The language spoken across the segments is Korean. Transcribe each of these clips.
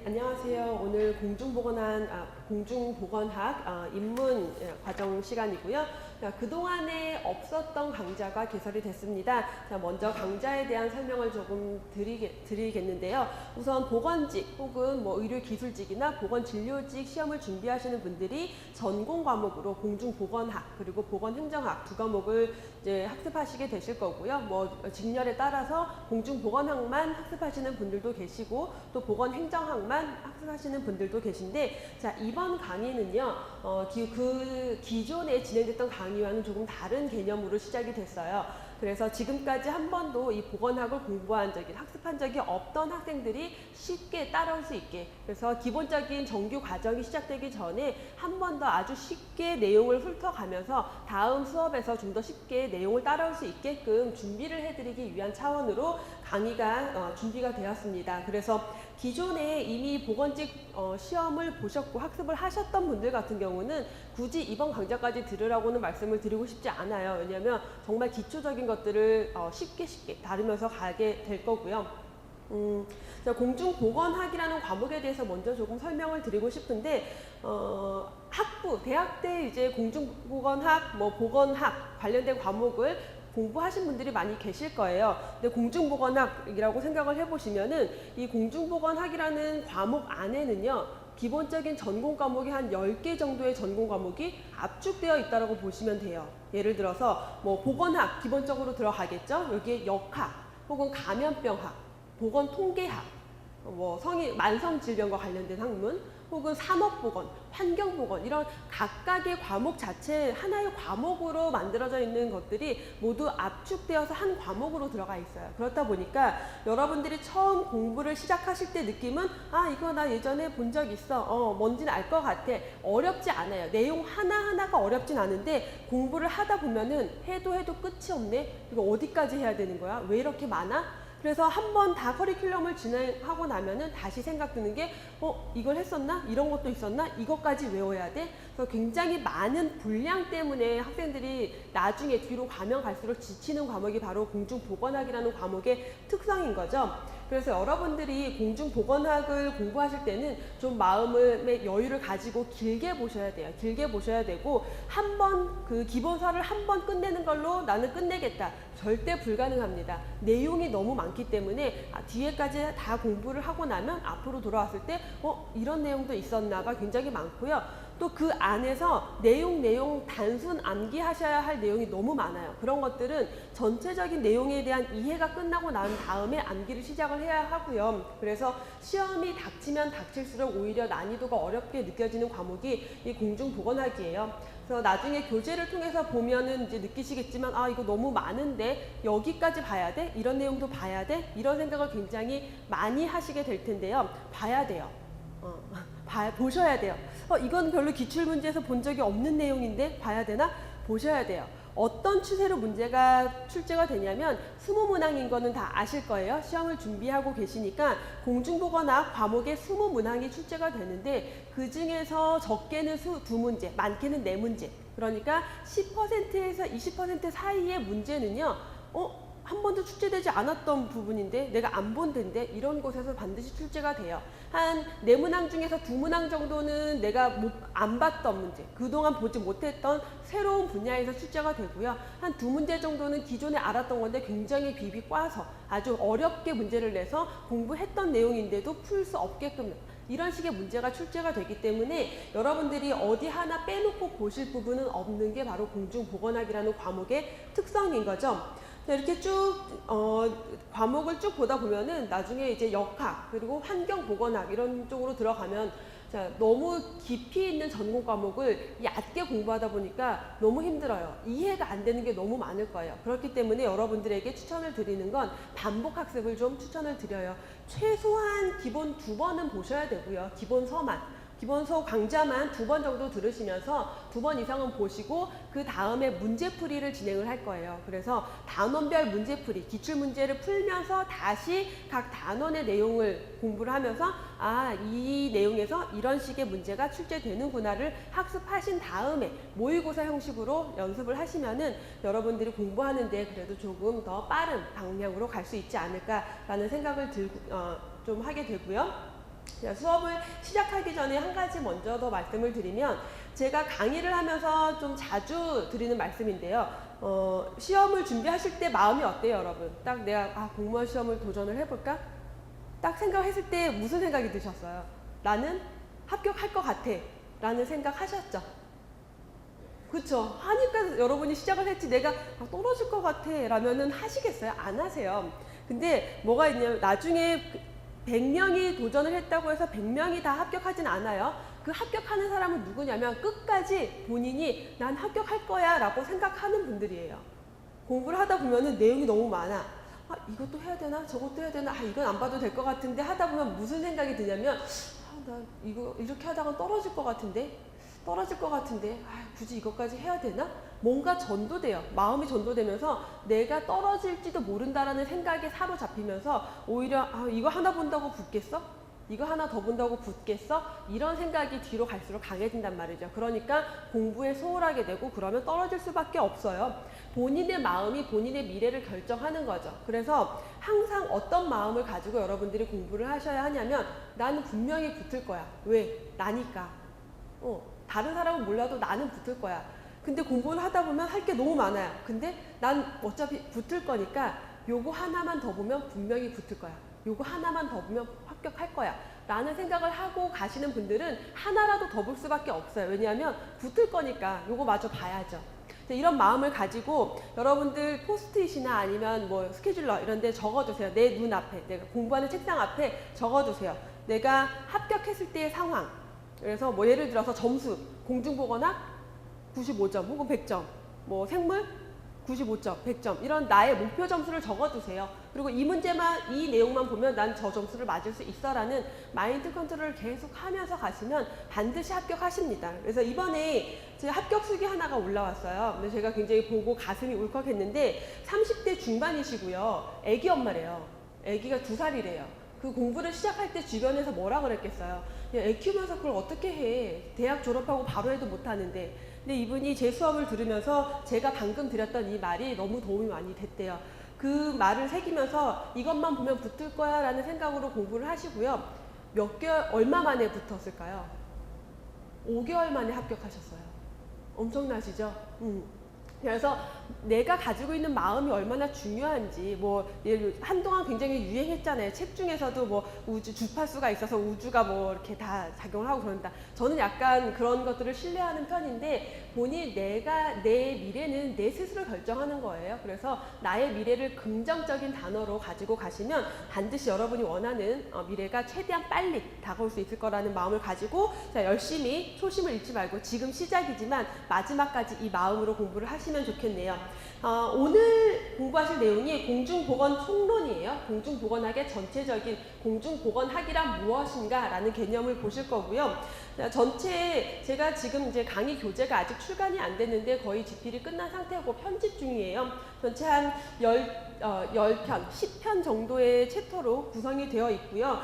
안녕하세요. 오늘 공중보건학 입문 과정 시간이고요. 그동안에 없었던 강좌가 개설이 됐습니다. 먼저 강좌에 대한 설명을 조금 드리겠는데요. 우선 보건직 혹은 의료기술직이나 보건진료직 시험을 준비하시는 분들이 전공 과목으로 공중보건학 그리고 보건행정학 두 과목을 이제 학습하시게 되실 거고요. 직렬에 따라서 공중보건학만 학습하시는 분들도 계시고 또 보건행정학만 학습하시는 분들도 계신데, 이번 강의는요, 기존에 진행됐던 강의와는 조금 다른 개념으로 시작이 됐어요. 그래서 지금까지 한 번도 이 보건학을 학습한 적이 없던 학생들이 쉽게 따라올 수 있게, 그래서 기본적인 정규 과정이 시작되기 전에 한 번 더 아주 쉽게 내용을 훑어가면서 다음 수업에서 좀 더 쉽게 내용을 따라올 수 있게끔 준비를 해드리기 위한 차원으로 강의가 준비가 되었습니다. 그래서 기존에 이미 보건직 시험을 보셨고 학습을 하셨던 분들 같은 경우는 굳이 이번 강좌까지 들으라고는 말씀을 드리고 싶지 않아요. 왜냐하면 정말 기초적인 것들을 쉽게 다루면서 가게 될 거고요. 공중보건학이라는 과목에 대해서 먼저 조금 설명을 드리고 싶은데, 대학 때 이제 공중보건학, 보건학 관련된 과목을 공부하신 분들이 많이 계실 거예요. 근데 공중보건학이라고 생각을 해보시면은 이 공중보건학이라는 과목 안에는요, 기본적인 전공 과목이 한 10개 정도의 전공 과목이 압축되어 있다고 보시면 돼요. 예를 들어서 보건학 기본적으로 들어가겠죠. 여기에 역학 혹은 감염병학, 보건통계학, 만성질병과 관련된 학문, 혹은 산업보건, 환경보건, 이런 각각의 과목 자체 하나의 과목으로 만들어져 있는 것들이 모두 압축되어서 한 과목으로 들어가 있어요. 그렇다 보니까 여러분들이 처음 공부를 시작하실 때 느낌은 이거 나 예전에 본 적 있어. 뭔지는 알 것 같아. 어렵지 않아요. 내용 하나하나가 어렵진 않은데 공부를 하다 보면은 해도 끝이 없네. 이거 어디까지 해야 되는 거야? 왜 이렇게 많아? 그래서 한 번 다 커리큘럼을 진행하고 나면은 다시 생각 드는 게 이걸 했었나? 이런 것도 있었나? 이것까지 외워야 돼? 그래서 굉장히 많은 분량 때문에 학생들이 나중에 뒤로 가면 갈수록 지치는 과목이 바로 공중보건학이라는 과목의 특성인 거죠. 그래서 여러분들이 공중보건학을 공부하실 때는 좀 마음의 여유를 가지고 길게 보셔야 돼요. 길게 보셔야 되고, 그 기본서를 한 번 끝내는 걸로 나는 끝내겠다. 절대 불가능합니다. 내용이 너무 많기 때문에 뒤에까지 다 공부를 하고 나면 앞으로 돌아왔을 때 이런 내용도 있었나가 굉장히 많고요. 또 그 안에서 내용 단순 암기하셔야 할 내용이 너무 많아요. 그런 것들은 전체적인 내용에 대한 이해가 끝나고 난 다음에 암기를 시작을 해야 하고요. 그래서 시험이 닥치면 닥칠수록 오히려 난이도가 어렵게 느껴지는 과목이 이 공중보건학이에요. 그래서 나중에 교재를 통해서 보면은 이제 느끼시겠지만 이거 너무 많은데 여기까지 봐야 돼? 이런 내용도 봐야 돼? 이런 생각을 굉장히 많이 하시게 될 텐데요. 봐야 돼요. 보셔야 돼요. 이건 별로 기출문제에서 본 적이 없는 내용인데 봐야 되나? 보셔야 돼요. 어떤 추세로 문제가 출제가 되냐면 20문항인 거는 다 아실 거예요. 시험을 준비하고 계시니까 공중보건학 과목에 20문항이 출제가 되는데, 그 중에서 적게는 2문제, 많게는 4문제. 그러니까 10%에서 20% 사이의 문제는요, 한 번도 출제되지 않았던 부분인데 내가 안 본 데인데 이런 곳에서 반드시 출제가 돼요. 한 4문항 중에서 2문항 정도는 내가 안 봤던 문제, 그동안 보지 못했던 새로운 분야에서 출제가 되고요. 한 2문제 정도는 기존에 알았던 건데 굉장히 비비 꽈서 아주 어렵게 문제를 내서 공부했던 내용인데도 풀 수 없게끔, 이런 식의 문제가 출제가 되기 때문에 여러분들이 어디 하나 빼놓고 보실 부분은 없는 게 바로 공중보건학이라는 과목의 특성인 거죠. 이렇게 과목을 쭉 보다 보면은 나중에 이제 역학 그리고 환경보건학 이런 쪽으로 들어가면 너무 깊이 있는 전공 과목을 얕게 공부하다 보니까 너무 힘들어요. 이해가 안 되는 게 너무 많을 거예요. 그렇기 때문에 여러분들에게 추천을 드리는 건 반복 학습을 좀 추천을 드려요. 최소한 기본 2번은 보셔야 되고요. 기본서 강좌만 2번 정도 들으시면서 2번 이상은 보시고 그 다음에 문제풀이를 진행을 할 거예요. 그래서 단원별 문제풀이, 기출문제를 풀면서 다시 각 단원의 내용을 공부를 하면서 이 내용에서 이런 식의 문제가 출제되는구나를 학습하신 다음에 모의고사 형식으로 연습을 하시면은 여러분들이 공부하는데 그래도 조금 더 빠른 방향으로 갈 수 있지 않을까라는 생각을 좀 하게 되고요. 자, 수업을 시작하기 전에 한 가지 먼저 더 말씀을 드리면 제가 강의를 하면서 좀 자주 드리는 말씀인데요. 시험을 준비하실 때 마음이 어때요, 여러분? 딱 내가 공무원 시험을 도전을 해볼까? 딱 생각했을 때 무슨 생각이 드셨어요? 나는 합격할 것 같아 라는 생각 하셨죠? 그쵸? 하니까 여러분이 시작을 했지 내가 떨어질 것 같아 라면은 하시겠어요? 안 하세요. 근데 뭐가 있냐면 나중에 100명이 도전을 했다고 해서 100명이 다 합격하진 않아요. 그 합격하는 사람은 누구냐면 끝까지 본인이 난 합격할 거야 라고 생각하는 분들이에요. 공부를 하다 보면은 내용이 너무 많아. 이것도 해야 되나? 저것도 해야 되나? 이건 안 봐도 될 것 같은데 하다 보면 무슨 생각이 드냐면 나 이거 이렇게 하다가 떨어질 것 같은데? 굳이 이것까지 해야 되나? 뭔가 전도돼요. 마음이 전도되면서 내가 떨어질지도 모른다라는 생각에 사로잡히면서 오히려 이거 하나 본다고 붙겠어? 이거 하나 더 본다고 붙겠어? 이런 생각이 뒤로 갈수록 강해진단 말이죠. 그러니까 공부에 소홀하게 되고 그러면 떨어질 수밖에 없어요. 본인의 마음이 본인의 미래를 결정하는 거죠. 그래서 항상 어떤 마음을 가지고 여러분들이 공부를 하셔야 하냐면 나는 분명히 붙을 거야. 왜? 나니까. 다른 사람은 몰라도 나는 붙을 거야. 근데 공부를 하다 보면 할 게 너무 많아요. 근데 난 어차피 붙을 거니까 요거 하나만 더 보면 분명히 붙을 거야. 요거 하나만 더 보면 합격할 거야. 라는 생각을 하고 가시는 분들은 하나라도 더 볼 수밖에 없어요. 왜냐하면 붙을 거니까 요거 마저 봐야죠. 이런 마음을 가지고 여러분들 포스트잇이나 아니면 뭐 스케줄러 이런 데 적어두세요. 내 눈 앞에, 내가 공부하는 책상 앞에 적어두세요. 내가 합격했을 때의 상황. 그래서 뭐 예를 들어서 점수, 공중보건학 95점 혹은 100점, 뭐 생물 95점, 100점 이런 나의 목표 점수를 적어두세요. 그리고 이 문제만, 이 내용만 보면 난 저 점수를 맞을 수 있어라는 마인드 컨트롤을 계속 하면서 가시면 반드시 합격하십니다. 그래서 이번에 제 합격 수기 하나가 올라왔어요. 근데 제가 굉장히 보고 가슴이 울컥했는데 30대 중반이시고요. 애기 엄마래요. 애기가 2살이래요. 그 공부를 시작할 때 주변에서 뭐라 그랬겠어요? 애 키우면서 그걸 어떻게 해? 대학 졸업하고 바로 해도 못하는데. 근데 이분이 제 수업을 들으면서 제가 방금 드렸던 이 말이 너무 도움이 많이 됐대요. 그 말을 새기면서 이것만 보면 붙을 거야 라는 생각으로 공부를 하시고요. 몇 개월, 얼마 만에 붙었을까요? 5개월 만에 합격하셨어요. 엄청나시죠? 그래서 내가 가지고 있는 마음이 얼마나 중요한지, 뭐 한동안 굉장히 유행했잖아요. 책 중에서도 뭐 우주 주파수가 있어서 우주가 뭐 이렇게 다 작용을 하고 그런다. 저는 약간 그런 것들을 신뢰하는 편인데 내 미래는 내 스스로 결정하는 거예요. 그래서 나의 미래를 긍정적인 단어로 가지고 가시면 반드시 여러분이 원하는 미래가 최대한 빨리 다가올 수 있을 거라는 마음을 가지고 열심히 초심을 잃지 말고 지금 시작이지만 마지막까지 이 마음으로 공부를 하시면 좋겠네요. 오늘 공부하실 내용이 공중보건 총론이에요. 공중보건학의 전체적인 공중보건학이란 무엇인가 라는 개념을 보실 거고요. 전체 제가 지금 이제 강의 교재가 아직 출간이 안 됐는데 거의 집필이 끝난 상태고 편집 중이에요. 전체 한 10편, 10편 정도의 챕터로 구성이 되어 있고요.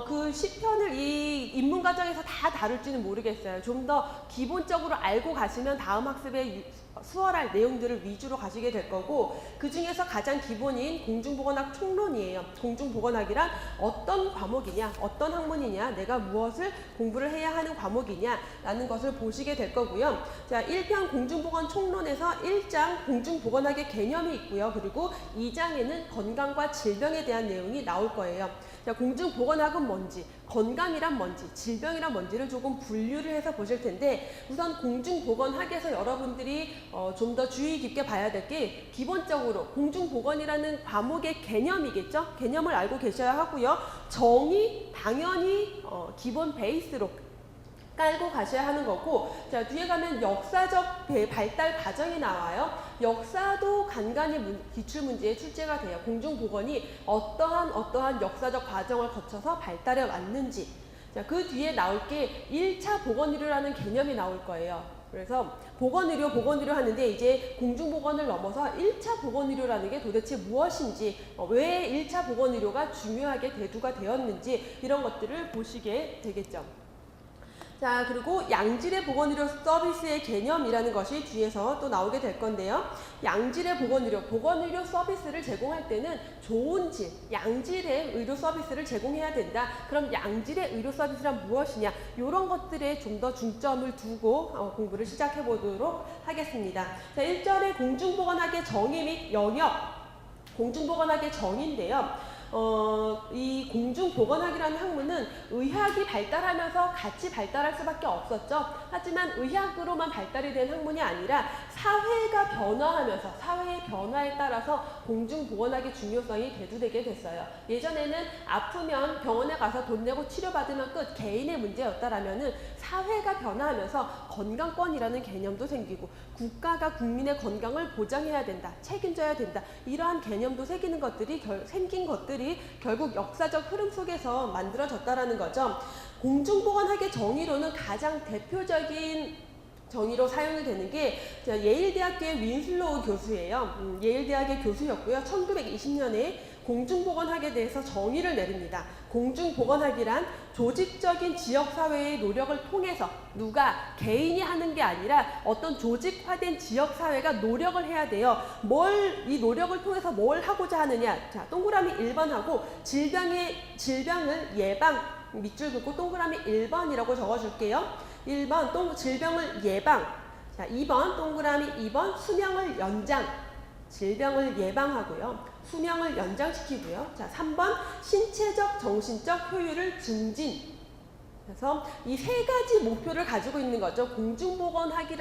그 10편을 이 입문 과정에서 다 다룰지는 모르겠어요. 좀 더 기본적으로 알고 가시면 다음 학습에 수월할 내용들을 위주로 가시게 될 거고, 그 중에서 가장 기본인 공중보건학 총론이에요. 공중보건학이란 어떤 과목이냐, 어떤 학문이냐, 내가 무엇을 공부를 해야 하는 과목이냐 라는 것을 보시게 될 거고요. 자, 1편 공중보건 총론에서 1장 공중보건학의 개념이 있고요. 그리고 2장에는 건강과 질병에 대한 내용이 나올 거예요. 자, 공중보건학은 뭔지, 건강이란 뭔지, 질병이란 뭔지를 조금 분류를 해서 보실 텐데, 우선 공중보건학에서 여러분들이 좀 더 주의 깊게 봐야 될 게 기본적으로 공중보건이라는 과목의 개념이겠죠? 개념을 알고 계셔야 하고요. 정의 당연히 기본 베이스로 깔고 가셔야 하는 거고, 자, 뒤에 가면 역사적 발달 과정이 나와요. 역사도 간간히 기출문제에 출제가 돼요. 공중보건이 어떠한 역사적 과정을 거쳐서 발달해 왔는지. 자, 그 뒤에 나올 게 1차 보건의료라는 개념이 나올 거예요. 그래서 보건의료 하는데 이제 공중보건을 넘어서 1차 보건의료라는 게 도대체 무엇인지, 왜 1차 보건의료가 중요하게 대두가 되었는지 이런 것들을 보시게 되겠죠. 자, 그리고 양질의 보건의료 서비스의 개념이라는 것이 뒤에서 또 나오게 될 건데요. 양질의 보건의료 서비스를 제공할 때는 좋은 질, 양질의 의료 서비스를 제공해야 된다. 그럼 양질의 의료 서비스란 무엇이냐? 이런 것들에 좀 더 중점을 두고 공부를 시작해 보도록 하겠습니다. 자, 1절의 공중보건학의 정의 및 영역, 공중보건학의 정의인데요. 이 공중보건학이라는 학문은 의학이 발달하면서 같이 발달할 수밖에 없었죠. 하지만 의학으로만 발달이 된 학문이 아니라 사회가 변화하면서 사회의 변화에 따라서 공중보건학의 중요성이 대두되게 됐어요. 예전에는 아프면 병원에 가서 돈 내고 치료받으면 끝, 개인의 문제였다라면은 사회가 변화하면서 건강권이라는 개념도 생기고 국가가 국민의 건강을 보장해야 된다, 책임져야 된다, 이러한 개념도 생긴 것들이 결국 역사적 흐름 속에서 만들어졌다라는 거죠. 공중보건학의 정의로는 가장 대표적인 정의로 사용이 되는 게 예일대학교의 윈슬로우 교수예요. 예일대학의 교수였고요. 1920년에 공중보건학에 대해서 정의를 내립니다. 공중보건학이란 조직적인 지역사회의 노력을 통해서 누가 개인이 하는 게 아니라 어떤 조직화된 지역사회가 노력을 해야 돼요. 이 노력을 통해서 뭘 하고자 하느냐. 자, 동그라미 1번하고 질병을 예방, 밑줄 긋고 동그라미 1번이라고 적어줄게요. 1번 질병을 예방. 자, 2번 동그라미 2번 수명을 연장. 질병을 예방하고요. 수명을 연장시키고요. 자, 3번 신체적 정신적 효율을 증진. 그래서 이 세 가지 목표를 가지고 있는 거죠. 공중보건학이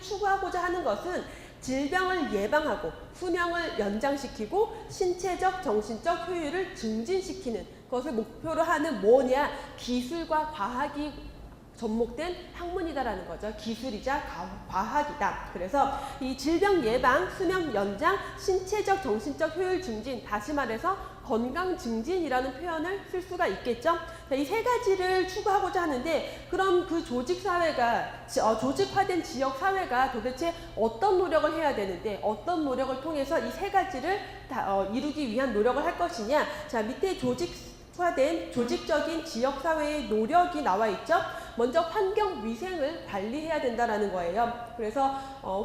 추구하고자 하는 것은 질병을 예방하고 수명을 연장시키고 신체적 정신적 효율을 증진시키는 것을 목표로 하는 뭐냐? 기술과 과학이 접목된 학문이다라는 거죠. 기술이자 과학이다. 그래서 이 질병 예방, 수명 연장, 신체적, 정신적 효율 증진, 다시 말해서 건강 증진이라는 표현을 쓸 수가 있겠죠. 이 세 가지를 추구하고자 하는데, 그럼 그 조직화된 지역 사회가 도대체 어떤 노력을 해야 되는데, 어떤 노력을 통해서 이 세 가지를 이루기 위한 노력을 할 것이냐? 자, 밑에 조직화된 조직적인 지역사회의 노력이 나와 있죠. 먼저 환경위생을 관리해야 된다는 거예요. 그래서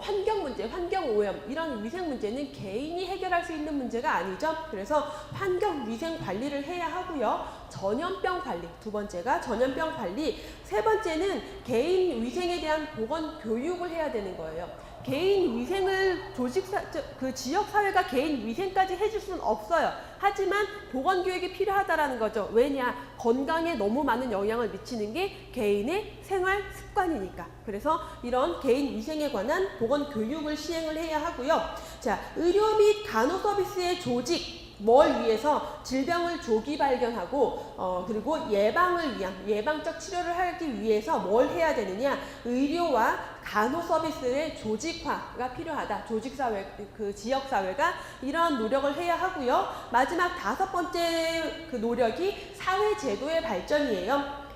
환경문제, 환경오염 이런 위생 문제는 개인이 해결할 수 있는 문제가 아니죠. 그래서 환경위생 관리를 해야 하고요. 전염병 관리, 두 번째가 전염병 관리, 세 번째는 개인 위생에 대한 보건 교육을 해야 되는 거예요. 개인 위생을 그 지역 사회가 개인 위생까지 해줄 수는 없어요. 하지만 보건 교육이 필요하다라는 거죠. 왜냐? 건강에 너무 많은 영향을 미치는 게 개인의 생활 습관이니까. 그래서 이런 개인 위생에 관한 보건 교육을 시행을 해야 하고요. 자, 의료 및 간호 서비스의 조직, 뭘 위해서? 질병을 조기 발견하고 그리고 예방을 위한 예방적 치료를 하기 위해서 뭘 해야 되느냐? 의료와 간호 서비스의 조직화가 필요하다. 조직사회, 그 지역사회가 이러한 노력을 해야 하고요. 마지막 다섯 번째 그 노력이 사회제도의 발전이에요.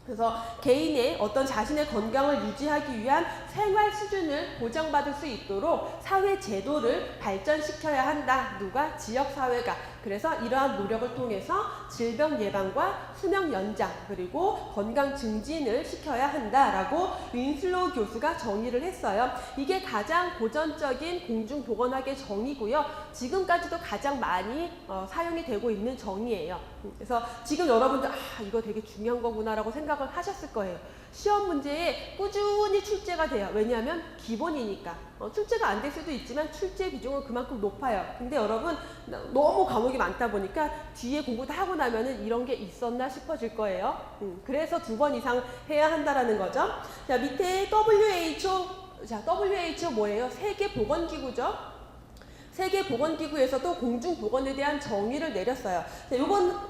그래서 개인의 어떤 자신의 건강을 유지하기 위한 생활 수준을 보장받을 수 있도록 사회 제도를 발전시켜야 한다. 누가? 지역사회가. 그래서 이러한 노력을 통해서 질병 예방과 수명 연장 그리고 건강 증진을 시켜야 한다라고 윈슬로우 교수가 정의를 했어요. 이게 가장 고전적인 공중보건학의 정의고요. 지금까지도 가장 많이 사용이 되고 있는 정의예요. 그래서 지금 여러분들 이거 되게 중요한 거구나라고 생각을 하셨을 거예요. 시험 문제에 꾸준히 출제가 돼요. 왜냐하면 기본이니까. 출제가 안 될 수도 있지만 출제 비중은 그만큼 높아요. 근데 여러분 너무 과목이 많다 보니까 뒤에 공부 다 하고 나면은 이런 게 있었나 싶어질 거예요. 그래서 2번 이상 해야 한다라는 거죠. 자, 밑에 WHO. 자, WHO 뭐예요? 세계보건기구죠. 세계보건기구에서도 공중보건에 대한 정의를 내렸어요.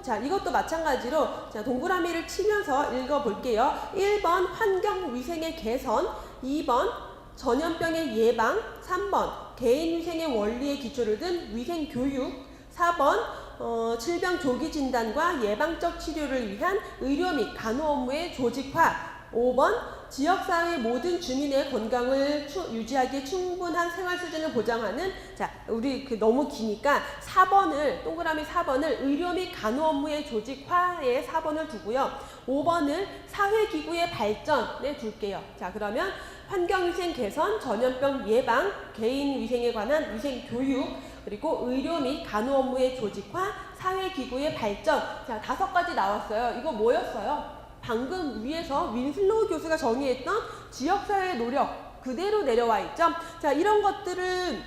자, 이것도 마찬가지로 자, 동그라미를 치면서 읽어볼게요. 1번 환경위생의 개선, 2번 전염병의 예방, 3번 개인위생의 원리에 기초를 둔 위생교육, 4번 질병 조기 진단과 예방적 치료를 위한 의료 및 간호 업무의 조직화, 5번 지역사회 모든 주민의 건강을 유지하기에 충분한 생활 수준을 보장하는, 자, 우리 너무 기니까 4번을, 동그라미 4번을 의료 및 간호 업무의 조직화에 4번을 두고요. 5번을 사회기구의 발전에 둘게요. 자, 그러면 환경위생 개선, 전염병 예방, 개인위생에 관한 위생교육, 그리고 의료 및 간호 업무의 조직화, 사회기구의 발전. 자, 5가지 나왔어요. 이거 뭐였어요? 방금 위에서 윈슬로우 교수가 정의했던 지역사회의 노력 그대로 내려와 있죠. 자, 이런 것들은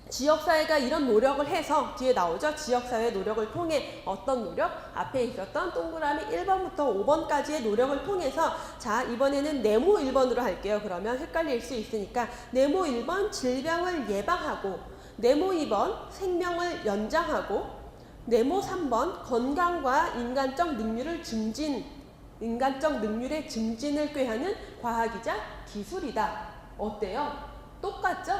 지역사회가 이런 노력을 해서 뒤에 나오죠. 지역사회의 노력을 통해 어떤 노력? 앞에 있었던 동그라미 1번부터 5번까지의 노력을 통해서, 자, 이번에는 네모 1번으로 할게요. 그러면 헷갈릴 수 있으니까 네모 1번 질병을 예방하고, 네모 2번 생명을 연장하고, 네모 3번 건강과 인간적 능률의 증진을 꾀하는 과학이자 기술이다. 어때요? 똑같죠?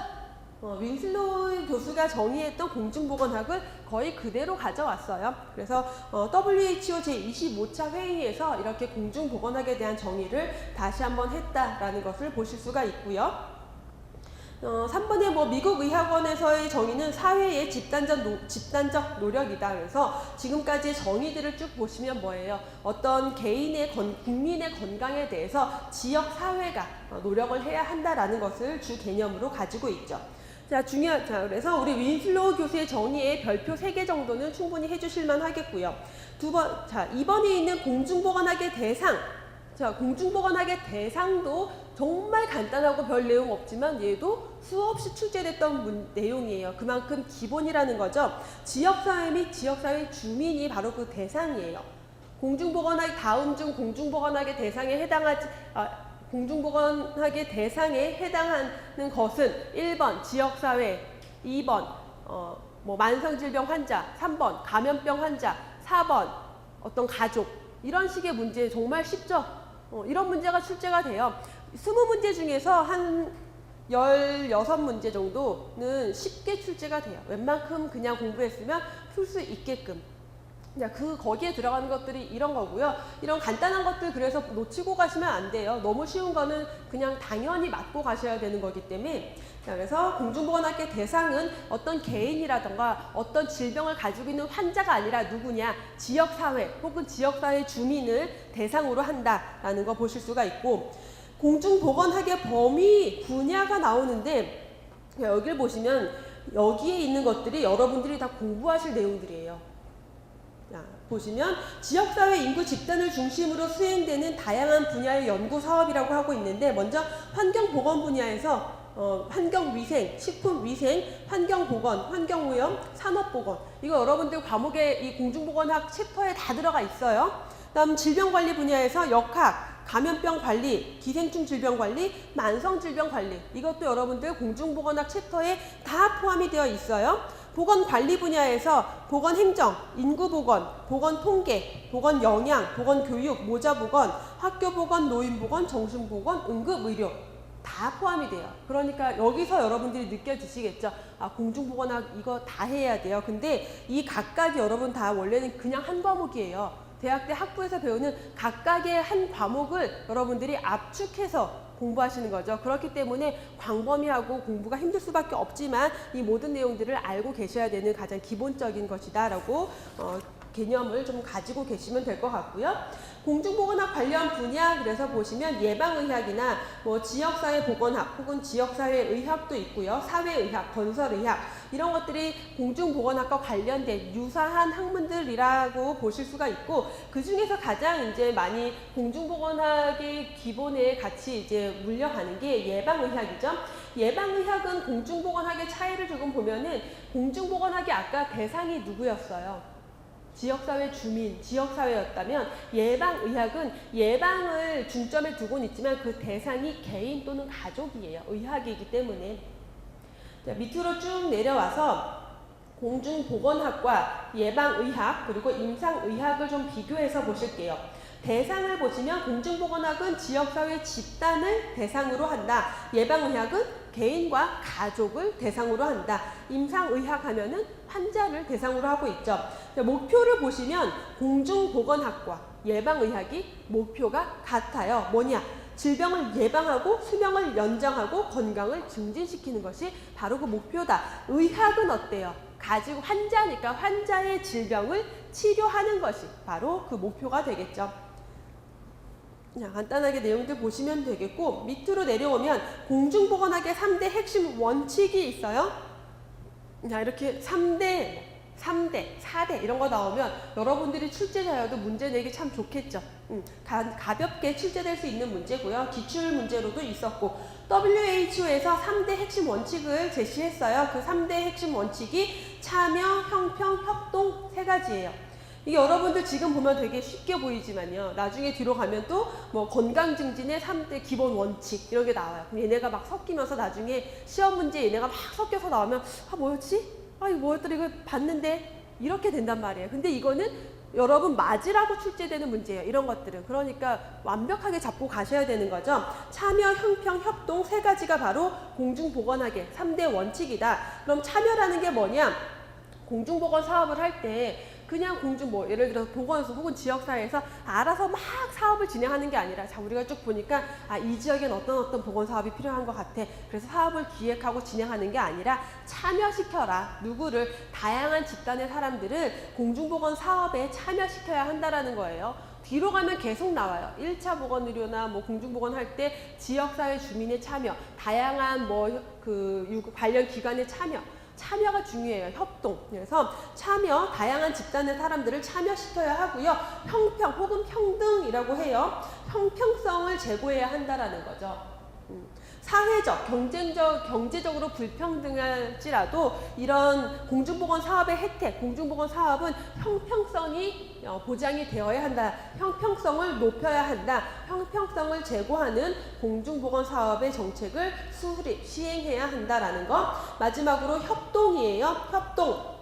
윈슬로우 교수가 정의했던 공중보건학을 거의 그대로 가져왔어요. 그래서 WHO 제25차 회의에서 이렇게 공중보건학에 대한 정의를 다시 한번 했다라는 것을 보실 수가 있고요. 3번에 미국 의학원에서의 정의는 사회의 집단적 노력이다. 그래서 지금까지의 정의들을 쭉 보시면 뭐예요? 어떤 개인의 국민의 건강에 대해서 지역 사회가 노력을 해야 한다라는 것을 주 개념으로 가지고 있죠. 자, 그래서 우리 윈슬로우 교수의 정의에 별표 3개 정도는 충분히 해주실만 하겠고요. 2번에 있는 공중보건학의 대상. 자, 공중보건학의 대상도 정말 간단하고 별 내용 없지만 얘도 수없이 출제됐던 내용이에요. 그만큼 기본이라는 거죠. 지역사회 및 지역사회 주민이 바로 그 대상이에요. 공중보건학 다음 중 공중보건학의 대상에 공중보건학의 대상에 해당하는 것은 1번 지역사회, 2번 만성질병 환자, 3번 감염병 환자, 4번 어떤 가족. 이런 식의 문제 정말 쉽죠? 이런 문제가 출제가 돼요. 20문제 중에서 한 16문제 정도는 쉽게 출제가 돼요. 웬만큼 그냥 공부했으면 풀 수 있게끔. 거기에 들어가는 것들이 이런 거고요. 이런 간단한 것들 그래서 놓치고 가시면 안 돼요. 너무 쉬운 거는 그냥 당연히 맞고 가셔야 되는 거기 때문에. 자, 그래서 공중보건학의 대상은 어떤 개인이라던가 어떤 질병을 가지고 있는 환자가 아니라 누구냐? 지역사회 혹은 지역사회 주민을 대상으로 한다라는 거 보실 수가 있고, 공중보건학의 범위 분야가 나오는데 여기를 보시면 여기에 있는 것들이 여러분들이 다 공부하실 내용들이에요. 자, 보시면 지역사회 인구 집단을 중심으로 수행되는 다양한 분야의 연구 사업이라고 하고 있는데, 먼저 환경보건 분야에서 환경위생, 식품위생, 환경보건, 환경오염, 산업보건, 이거 여러분들 과목에 이 공중보건학 챕터에 다 들어가 있어요. 다음 질병관리 분야에서 역학, 감염병 관리, 기생충 질병 관리, 만성 질병 관리, 이것도 여러분들 공중보건학 챕터에 다 포함이 되어 있어요. 보건관리 분야에서 보건행정, 인구보건, 보건통계, 보건영양, 보건교육, 모자보건, 학교보건, 노인보건, 정신보건, 응급의료 다 포함이 돼요. 그러니까 여기서 여러분들이 느껴지시겠죠? 아, 공중보건학 이거 다 해야 돼요. 근데 이 각각이 여러분 다 원래는 그냥 한 과목이에요. 대학 때 학부에서 배우는 각각의 한 과목을 여러분들이 압축해서 공부하시는 거죠. 그렇기 때문에 광범위하고 공부가 힘들 수밖에 없지만 이 모든 내용들을 알고 계셔야 되는 가장 기본적인 것이다라고 개념을 좀 가지고 계시면 될 것 같고요. 공중보건학 관련 분야, 그래서 보시면 예방의학이나 지역사회 보건학 혹은 지역사회 의학도 있고요. 사회의학, 건설의학, 이런 것들이 공중보건학과 관련된 유사한 학문들이라고 보실 수가 있고, 그 중에서 가장 이제 많이 공중보건학의 기본에 같이 이제 물려가는 게 예방의학이죠. 예방의학은 공중보건학의 차이를 조금 보면은, 공중보건학이 아까 대상이 누구였어요? 지역사회 주민, 지역사회였다면 예방의학은 예방을 중점에 두고는 있지만 그 대상이 개인 또는 가족이에요. 의학이기 때문에. 자, 밑으로 쭉 내려와서 공중보건학과 예방의학 그리고 임상의학을 좀 비교해서 보실게요. 대상을 보시면 공중보건학은 지역사회 집단을 대상으로 한다. 예방의학은 개인과 가족을 대상으로 한다. 임상의학 하면은 환자를 대상으로 하고 있죠. 자, 목표를 보시면 공중보건학과 예방의학이 목표가 같아요. 뭐냐? 질병을 예방하고 수명을 연장하고 건강을 증진시키는 것이 바로 그 목표다. 의학은 어때요? 가지고 환자니까 환자의 질병을 치료하는 것이 바로 그 목표가 되겠죠. 자, 간단하게 내용들 보시면 되겠고, 밑으로 내려오면 공중보건학의 3대 핵심 원칙이 있어요. 자, 이렇게 3대, 4대 이런 거 나오면 여러분들이 출제자여도 문제 내기 참 좋겠죠. 가볍게 출제될 수 있는 문제고요. 기출 문제로도 있었고, WHO에서 3대 핵심 원칙을 제시했어요. 그 3대 핵심 원칙이 참여, 형평, 협동 세 가지예요. 이게 여러분들 지금 보면 되게 쉽게 보이지만요. 나중에 뒤로 가면 또 뭐 건강 증진의 3대 기본 원칙 이런 게 나와요. 그럼 얘네가 막 섞이면서 나중에 시험 문제 얘네가 막 섞여서 나오면 아 뭐였지? 아 이거 뭐였더라 이거 봤는데 이렇게 된단 말이에요. 근데 이거는 여러분 맞으라고 출제되는 문제예요. 이런 것들은. 그러니까 완벽하게 잡고 가셔야 되는 거죠. 참여, 형평, 협동 세 가지가 바로 공중보건학의 3대 원칙이다. 그럼 참여라는 게 뭐냐? 공중보건 사업을 할 때 그냥 예를 들어서 보건소 혹은 지역사회에서 알아서 막 사업을 진행하는 게 아니라, 자, 우리가 쭉 보니까, 이 지역엔 어떤 보건 사업이 필요한 것 같아. 그래서 사업을 기획하고 진행하는 게 아니라 참여시켜라. 누구를? 다양한 집단의 사람들을 공중보건 사업에 참여시켜야 한다라는 거예요. 뒤로 가면 계속 나와요. 1차 보건의료나 공중보건 할 때 지역사회 주민의 참여, 다양한 관련 기관의 참여가 중요해요. 협동. 그래서 참여, 다양한 집단의 사람들을 참여시켜야 하고요. 형평 혹은 평등이라고 해요. 형평성을 제고해야 한다라는 거죠. 사회적, 경제적으로 불평등할지라도 이런 공중보건 사업의 혜택, 공중보건 사업은 형평성이 보장이 되어야 한다. 형평성을 높여야 한다. 형평성을 제고하는 공중보건 사업의 정책을 시행해야 한다라는 것. 마지막으로 협동이에요. 협동.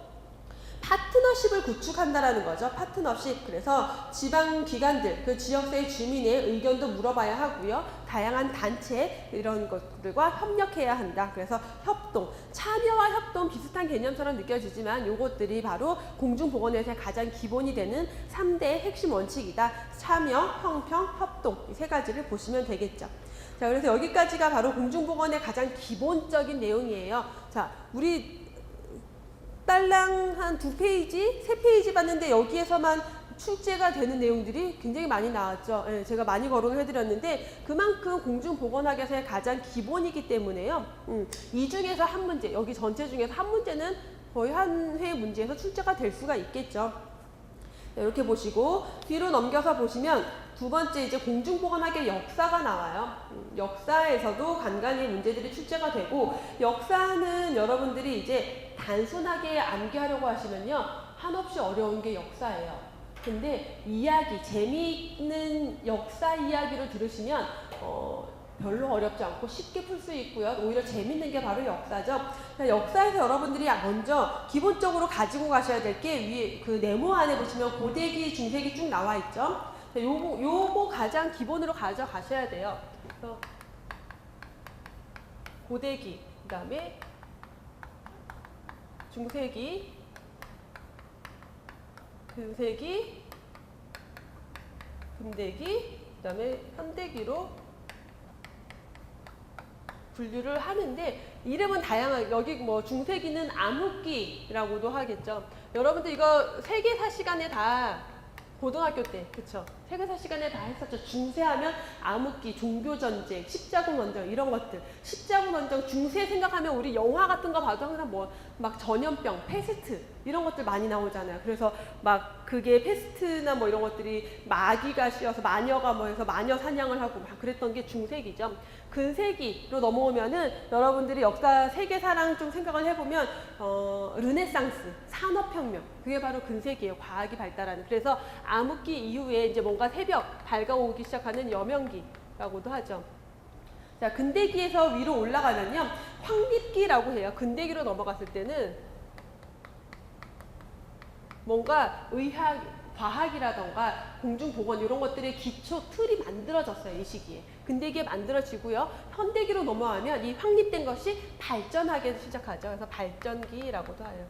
파트너십을 구축한다라는 거죠. 파트너십. 그래서 지방기관들, 그 지역사회 주민의 의견도 물어봐야 하고요. 다양한 단체 이런 것들과 협력해야 한다. 그래서 협동. 참여와 협동 비슷한 개념처럼 느껴지지만 이것들이 바로 공중보건에서의 가장 기본이 되는 3대 핵심 원칙이다. 참여, 형평, 협동 이 세 가지를 보시면 되겠죠. 자, 그래서 여기까지가 바로 공중보건의 가장 기본적인 내용이에요. 자, 우리 딸랑 한 2페이지, 3페이지 봤는데 여기에서만 출제가 되는 내용들이 굉장히 많이 나왔죠. 예, 제가 많이 거론을 해드렸는데 그만큼 공중보건학에서의 가장 기본이기 때문에요. 이 중에서 한 문제, 여기 전체 중에서 한 문제는 거의 한 회 문제에서 출제가 될 수가 있겠죠. 이렇게 보시고 뒤로 넘겨서 보시면 두 번째 이제 공중보건학의 역사가 나와요. 역사에서도 간간히 문제들이 출제가 되고, 역사는 여러분들이 이제 단순하게 암기하려고 하시면요 한없이 어려운 게 역사예요. 근데 재미있는 역사 이야기를 들으시면 별로 어렵지 않고 쉽게 풀 수 있고요. 오히려 재밌는 게 바로 역사죠. 역사에서 여러분들이 먼저 기본적으로 가지고 가셔야 될 게 위에 그 네모 안에 보시면 고대기, 중세기 쭉 나와 있죠. 요거 가장 기본으로 가져가셔야 돼요. 그래서 고대기, 그 다음에 중세기, 근세기, 근대기, 그 다음에 현대기로 분류를 하는데 이름은 다양하게, 여기 중세기는 암흑기라고도 하겠죠. 여러분들 이거 세계사 시간에 다 고등학교 때, 그쵸? 세계사 시간에 다 했었죠. 중세하면 암흑기, 종교전쟁, 십자군원정 이런 것들. 십자군원정, 중세 생각하면 우리 영화 같은 거 봐도 항상 막 전염병, 패스트 이런 것들 많이 나오잖아요. 그래서 막 그게 패스트나 이런 것들이 마귀가 씌어서 마녀가 해서 마녀 사냥을 하고 막 그랬던 게 중세기죠. 근세기로 넘어오면은 여러분들이 역사 세계사랑 좀 생각을 해보면 르네상스, 산업혁명 그게 바로 근세기예요. 과학이 발달하는. 그래서 암흑기 이후에 이제 뭔가 새벽 밝아오기 시작하는 여명기라고도 하죠. 자, 근대기에서 위로 올라가면요 황립기라고 해요. 근대기로 넘어갔을 때는 뭔가 과학이라던가 공중보건 이런 것들의 기초 틀이 만들어졌어요. 이 시기에. 근대기에 만들어지고요. 현대기로 넘어가면 이 확립된 것이 발전하기 시작하죠. 그래서 발전기라고도 해요.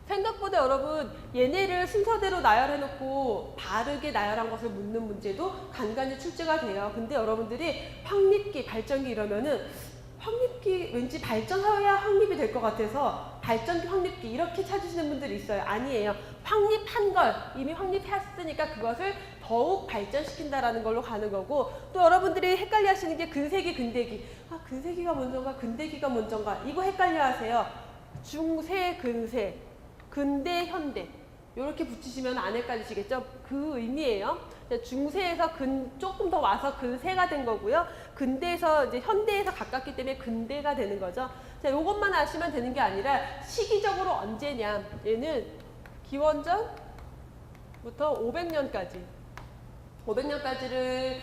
생각보다 여러분 얘네를 순서대로 나열해놓고 바르게 나열한 것을 묻는 문제도 간간히 출제가 돼요. 근데 여러분들이 확립기, 발전기 이러면은 확립기 왠지 발전해야 확립이 될 것 같아서 발전기, 확립기 이렇게 찾으시는 분들이 있어요. 아니에요. 확립한 걸 이미 확립했으니까 그것을 더욱 발전시킨다라는 걸로 가는 거고, 또 여러분들이 헷갈려 하시는 게 근세기, 근대기. 아, 근세기가 먼저인가 근대기가 먼저인가 이거 헷갈려 하세요. 중세, 근세, 근대, 현대 이렇게 붙이시면 안 헷갈리시겠죠? 그 의미예요. 중세에서 조금 더 와서 근세가 된 거고요. 근대에서 이제 현대에서 가깝기 때문에 근대가 되는 거죠. 자, 요것만 아시면 되는 게 아니라 시기적으로 언제냐. 얘는 기원전부터 500년까지. 500년까지를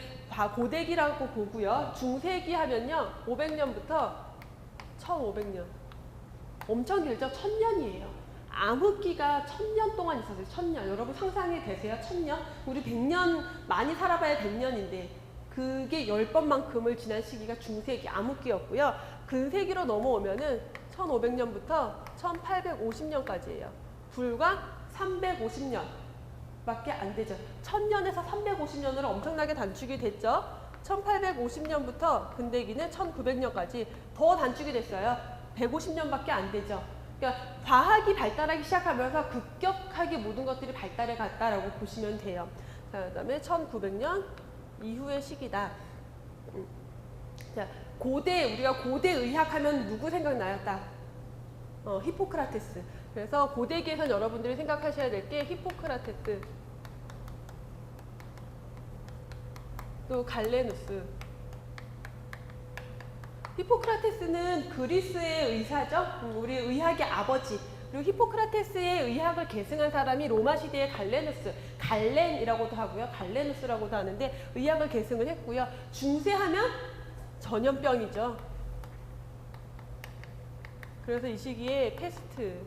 고대기라고 보고요. 중세기 하면요. 500년부터 1500년. 엄청 길죠? 1000년이에요. 암흑기가 1000년 동안 있었어요. 1000년. 여러분 상상이 되세요? 1000년? 우리 100년 많이 살아봐야 100년인데 그게 10번만큼을 지난 시기가 중세기, 암흑기였고요. 근세기로 넘어오면은 1500년부터 1850년까지예요. 불과 350년 밖에 안 되죠. 1000년에서 350년으로 엄청나게 단축이 됐죠. 1850년부터 근대기는 1900년까지 더 단축이 됐어요. 150년밖에 안 되죠. 그러니까 과학이 발달하기 시작하면서 급격하게 모든 것들이 발달해 갔다라고 보시면 돼요. 자, 그다음에 1900년 이후의 시기다. 자, 우리가 고대 의학하면 누구 생각나요? 딱 히포크라테스. 그래서 고대기에선 여러분들이 생각하셔야 될 게 히포크라테스, 또 갈레누스. 히포크라테스는 그리스의 의사죠. 우리 의학의 아버지. 그리고 히포크라테스의 의학을 계승한 사람이 로마 시대의 갈레누스, 갈렌이라고도 하고요. 갈레누스라고도 하는데 의학을 계승을 했고요. 중세하면 전염병이죠. 그래서 이 시기에 페스트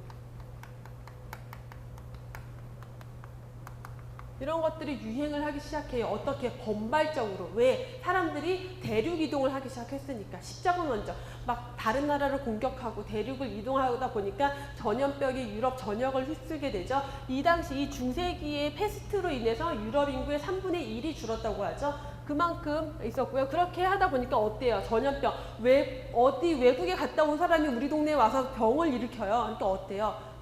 이런 것들이 유행을 하기 시작해요. 어떻게? 번발적으로. 왜? 사람들이 대륙 이동을 하기 시작했으니까. 십자가 먼저 막 다른 나라를 공격하고 대륙을 이동하다 보니까 전염병이 유럽 전역을 휩쓸게 되죠. 이 당시 이 중세기의 페스트로 인해서 유럽 인구의 3분의 1이 줄었다고 하죠. 그만큼 있었고요. 그렇게 하다 보니까 어때요? 전염병. 어디 외국에 갔다 온 사람이 우리 동네에 와서 병을 일으켜요. 그러니까 어때요?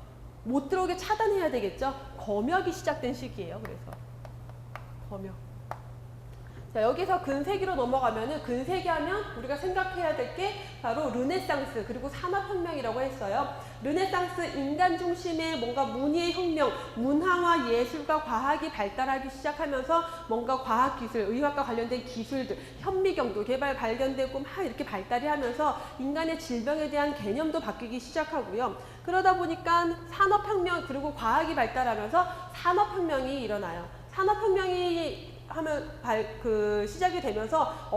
못 들어오게 차단해야 되겠죠? 검역이 시작된 시기예요. 그래서 검역. 자, 여기서 근세기로 넘어가면은 근세기 하면 우리가 생각해야 될 게 바로 르네상스 그리고 산업혁명이라고 했어요. 르네상스 인간 중심의 뭔가 문의의 혁명, 문화와 예술과 과학이 발달하기 시작하면서 뭔가 과학기술, 의학과 관련된 기술들, 현미경도 발견되고 막 이렇게 발달이 하면서 인간의 질병에 대한 개념도 바뀌기 시작하고요. 그러다 보니까 산업혁명 그리고 과학이 발달하면서 산업혁명이 일어나요. 산업혁명이 시작이 되면서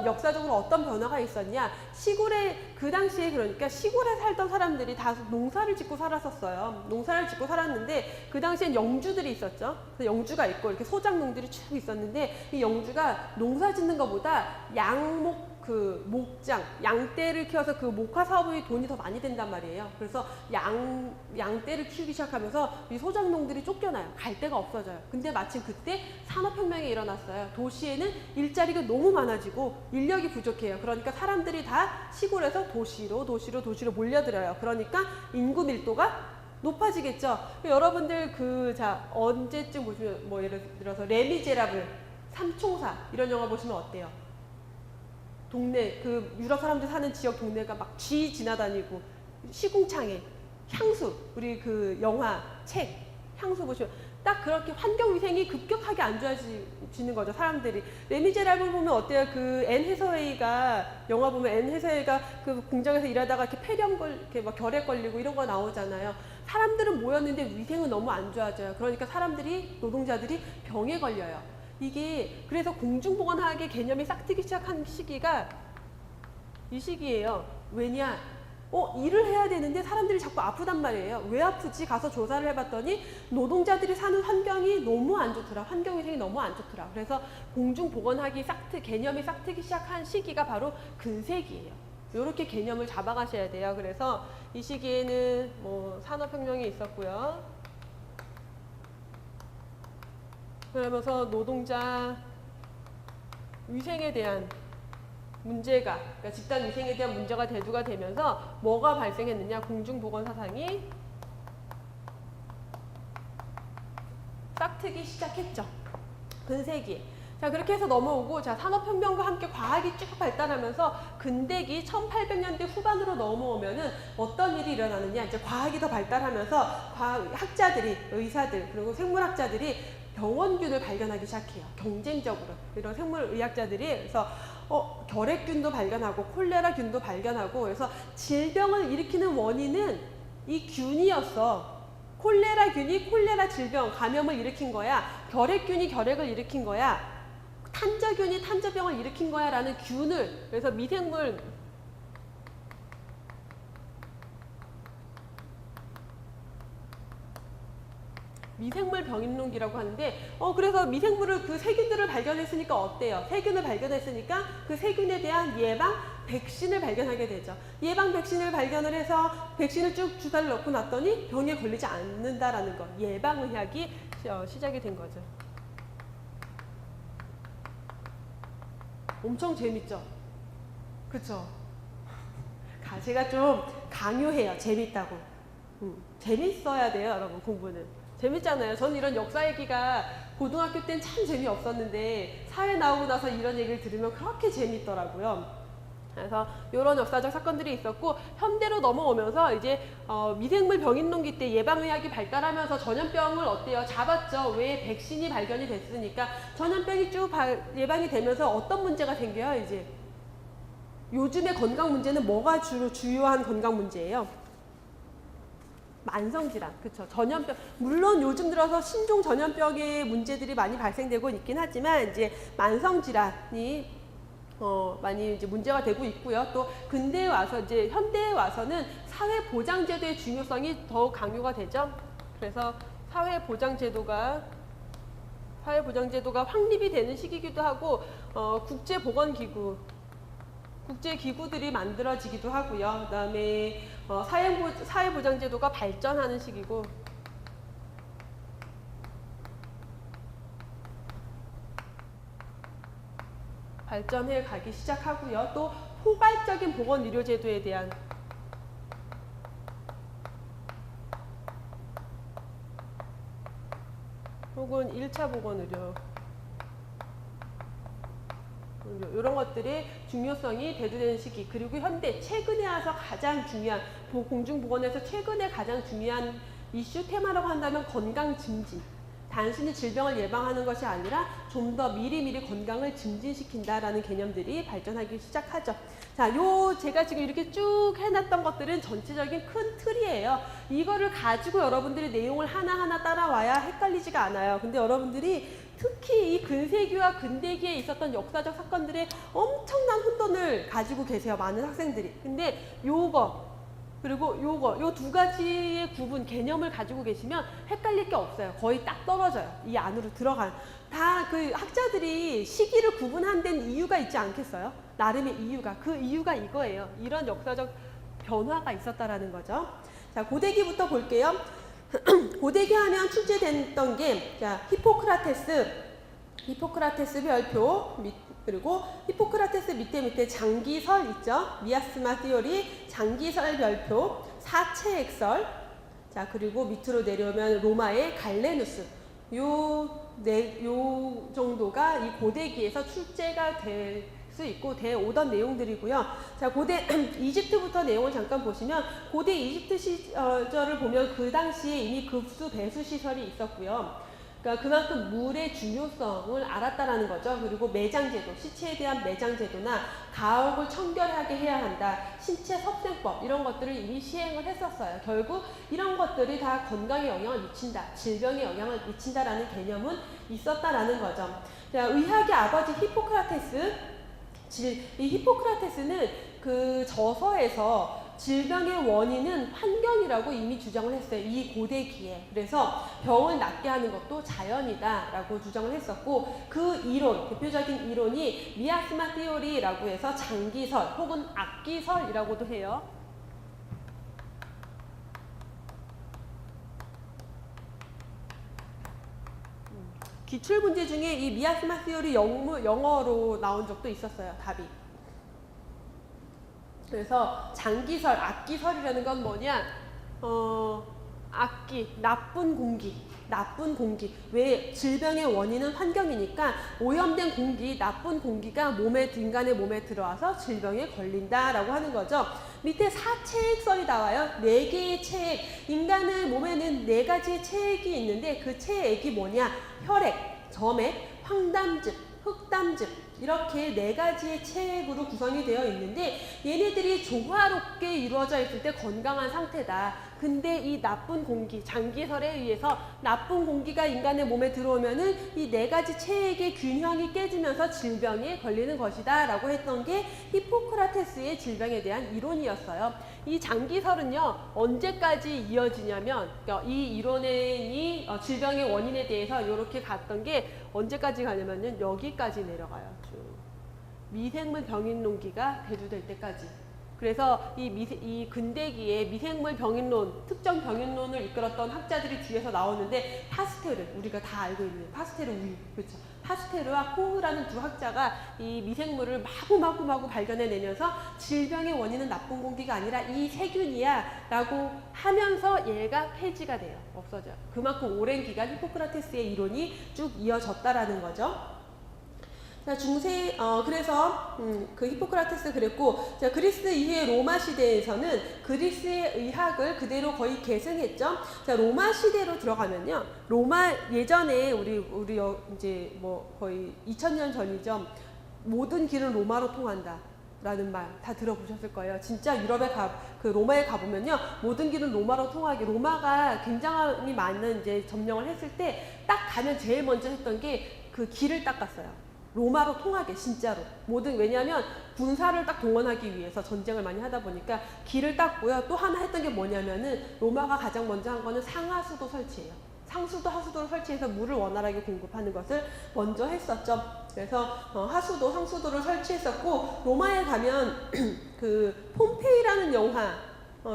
역사적으로 어떤 변화가 있었냐. 시골에, 그 당시에 그러니까 시골에 살던 사람들이 다 농사를 짓고 살았었어요. 농사를 짓고 살았는데 그 당시엔 영주들이 있었죠. 그래서 영주가 있고 이렇게 소작농들이 쭉 있었는데 이 영주가 농사 짓는 것보다 목장, 양떼를 키워서 그 목화 사업의 돈이 더 많이 된단 말이에요. 그래서 양떼를 키우기 시작하면서 이 소작농들이 쫓겨나요. 갈 데가 없어져요. 근데 마침 그때 산업혁명이 일어났어요. 도시에는 일자리가 너무 많아지고 인력이 부족해요. 그러니까 사람들이 다 시골에서 도시로 몰려들어요. 그러니까 인구 밀도가 높아지겠죠. 여러분들 언제쯤 보시면 뭐 예를 들어서 레미제라블, 삼총사 이런 영화 보시면 어때요? 동네, 유럽 사람들 사는 지역 동네가 막 쥐 지나다니고, 시궁창에 향수, 우리 영화, 책, 향수 보시면 딱 그렇게 환경위생이 급격하게 안 좋아지는 거죠, 사람들이. 레미제라블 보면 어때요? 앤 해서웨이가, 영화 보면 앤 해서웨이가 공장에서 일하다가 이렇게 이렇게 막 결핵 걸리고 이런 거 나오잖아요. 사람들은 모였는데 위생은 너무 안 좋아져요. 그러니까 노동자들이 병에 걸려요. 이게 그래서 공중보건학의 개념이 싹트기 시작한 시기가 이 시기예요. 왜냐? 일을 해야 되는데 사람들이 자꾸 아프단 말이에요. 왜 아프지? 가서 조사를 해봤더니 노동자들이 사는 환경이 너무 안 좋더라. 환경위생이 너무 안 좋더라. 그래서 공중보건학이 개념이 싹트기 시작한 시기가 바로 근세기예요. 이렇게 개념을 잡아가셔야 돼요. 그래서 이 시기에는 뭐 산업혁명이 있었고요. 그러면서 노동자 위생에 대한 문제가, 그러니까 집단 위생에 대한 문제가 대두가 되면서 뭐가 발생했느냐? 공중보건 사상이 싹트기 시작했죠. 근세기에. 자, 그렇게 해서 넘어오고, 자, 산업혁명과 함께 과학이 쭉 발달하면서 근대기 1800년대 후반으로 넘어오면은 어떤 일이 일어나느냐? 이제 과학이 더 발달하면서 학자들이, 의사들, 그리고 생물학자들이 병원균을 발견하기 시작해요. 경쟁적으로. 이런 생물의학자들이. 그래서 결핵균도 발견하고 콜레라균도 발견하고, 그래서 질병을 일으키는 원인은 이 균이었어. 콜레라균이 콜레라 질병, 감염을 일으킨 거야. 결핵균이 결핵을 일으킨 거야. 탄저균이 탄저병을 일으킨 거야 라는 균을, 그래서 미생물 병인론기라고 하는데, 그래서 미생물을, 그 세균들을 발견했으니까 어때요? 세균을 발견했으니까 그 세균에 대한 예방 백신을 발견하게 되죠. 예방 백신을 발견을 해서 백신을 쭉 주사를 넣고 났더니 병에 걸리지 않는다라는 거. 예방의학이 시작이 된 거죠. 엄청 재밌죠? 그쵸? 제가 좀 강요해요. 재밌다고. 재밌어야 돼요, 여러분, 공부는. 재밌잖아요. 저는 이런 역사 얘기가 고등학교 땐 참 재미없었는데 사회 나오고 나서 이런 얘기를 들으면 그렇게 재밌더라고요. 그래서 이런 역사적 사건들이 있었고, 현대로 넘어오면서 이제 미생물 병인론기 때 예방의학이 발달하면서 전염병을 어때요? 잡았죠. 왜? 백신이 발견이 됐으니까. 전염병이 쭉 예방이 되면서 어떤 문제가 생겨요? 이제 요즘의 건강 문제는 뭐가 주요한 건강 문제예요? 만성질환, 그쵸? 전염병. 물론 요즘 들어서 신종 전염병의 문제들이 많이 발생되고 있긴 하지만, 이제 만성질환이 많이 이제 문제가 되고 있고요. 또 근대에 와서, 이제 현대에 와서는 사회보장제도의 중요성이 더욱 강요가 되죠. 그래서 사회보장제도가 확립이 되는 시기이기도 하고, 국제기구들이 만들어지기도 하고요. 그 다음에 사회보장제도가 발전하는 시기고, 발전해 가기 시작하고요. 또 포괄적인 보건의료제도에 대한 혹은 1차 보건의료, 이런 것들의 중요성이 대두되는 시기. 그리고 현대 최근에 와서 가장 중요한, 공중보건에서 최근에 가장 중요한 이슈 테마라고 한다면 건강 증진. 단순히 질병을 예방하는 것이 아니라 좀 더 미리미리 건강을 증진시킨다라는 개념들이 발전하기 시작하죠. 자, 제가 지금 이렇게 쭉 해놨던 것들은 전체적인 큰 틀이에요. 이거를 가지고 여러분들이 내용을 하나하나 따라와야 헷갈리지가 않아요. 근데 여러분들이 특히 이 근세기와 근대기에 있었던 역사적 사건들의 엄청난 혼돈을 가지고 계세요. 많은 학생들이. 근데 그리고 요 두 가지의 구분, 개념을 가지고 계시면 헷갈릴 게 없어요. 거의 딱 떨어져요. 이 안으로 들어간. 다 그 학자들이 시기를 구분한 데는 이유가 있지 않겠어요? 나름의 이유가. 그 이유가 이거예요. 이런 역사적 변화가 있었다라는 거죠. 자, 고대기부터 볼게요. 고대기 하면 출제됐던 게, 자, 히포크라테스 별표, 그리고 히포크라테스 밑에 장기설 있죠? 미아스마 티오리, 장기설 별표, 사체액설. 자, 그리고 밑으로 내려오면 로마의 갈레누스. 요 정도가 이 고대기에서 출제가 될 수 있고 되어오던 내용들이고요. 자, 고대 이집트부터 내용을 잠깐 보시면, 고대 이집트 시절을 보면 그 당시에 이미 급수 배수 시설이 있었고요. 그러니까 그만큼 물의 중요성을 알았다라는 거죠. 그리고 매장제도, 시체에 대한 매장제도나 가옥을 청결하게 해야 한다, 신체 섭생법, 이런 것들을 이미 시행을 했었어요. 결국 이런 것들이 다 건강에 영향을 미친다, 질병에 영향을 미친다라는 개념은 있었다라는 거죠. 자, 의학의 아버지 히포크라테스. 이 히포크라테스는 그 저서에서 질병의 원인은 환경이라고 이미 주장을 했어요. 이 고대기에. 그래서 병을 낫게 하는 것도 자연이다 라고 주장을 했었고, 그 이론, 대표적인 이론이 미아스마 티오리라고 해서 장기설 혹은 악기설이라고도 해요. 기출 문제 중에 이 미아스마 시오리 영어로 나온 적도 있었어요. 답이. 그래서 장기설, 악기설이라는 건 뭐냐? 악기, 나쁜 공기. 왜? 질병의 원인은 환경이니까 오염된 공기, 나쁜 공기가 인간의 몸에 들어와서 질병에 걸린다라고 하는 거죠. 밑에 사체액설이 나와요. 4개의 체액. 인간의 몸에는 4가지의 체액이 있는데 그 체액이 뭐냐? 혈액, 점액, 황담즙, 흑담즙 이렇게 4가지의 체액으로 구성이 되어 있는데 얘네들이 조화롭게 이루어져 있을 때 건강한 상태다. 근데 이 나쁜 공기, 장기설에 의해서 나쁜 공기가 인간의 몸에 들어오면은 이 4가지 체액의 균형이 깨지면서 질병에 걸리는 것이다 라고 했던 게 히포크라테스의 질병에 대한 이론이었어요. 이 장기설은요 언제까지 이어지냐면 이 이론이 질병의 원인에 대해서 이렇게 갔던 게 언제까지 가냐면은 여기까지 내려가요. 쭉. 미생물 병인론기가 대두될 때까지. 그래서 이 근대기에 미생물 병인론, 특정 병인론을 이끌었던 학자들이 뒤에서 나오는데 파스테르, 우리가 다 알고 있는 파스테르 우유, 그렇죠? 파스테르와 코흐라는 두 학자가 이 미생물을 마구 발견해내면서 질병의 원인은 나쁜 공기가 아니라 이 세균이야 라고 하면서 얘가 폐지가 돼요. 없어져요. 그만큼 오랜 기간 히포크라테스의 이론이 쭉 이어졌다라는 거죠. 자, 그래서 그 히포크라테스 그랬고, 자, 그리스 이후의 로마 시대에서는 그리스의 의학을 그대로 거의 계승했죠. 자, 로마 시대로 들어가면요, 로마 예전에 우리 이제 뭐 거의 2000년 전이죠. 모든 길은 로마로 통한다. 라는 말 다 들어보셨을 거예요. 진짜 유럽에 로마에 가보면요, 모든 길은 로마로 통하게, 로마가 굉장히 많은 이제 점령을 했을 때 딱 가면 제일 먼저 했던 게 그 길을 닦았어요. 로마로 통하게 진짜로 왜냐하면 군사를 딱 동원하기 위해서 전쟁을 많이 하다 보니까 길을 닦고요. 또 하나 했던 게 뭐냐면은 로마가 가장 먼저 한 거는 상하수도 설치예요. 상수도 하수도를 설치해서 물을 원활하게 공급하는 것을 먼저 했었죠. 그래서 하수도, 상수도를 설치했었고, 로마에 가면 그 폼페이라는 영화,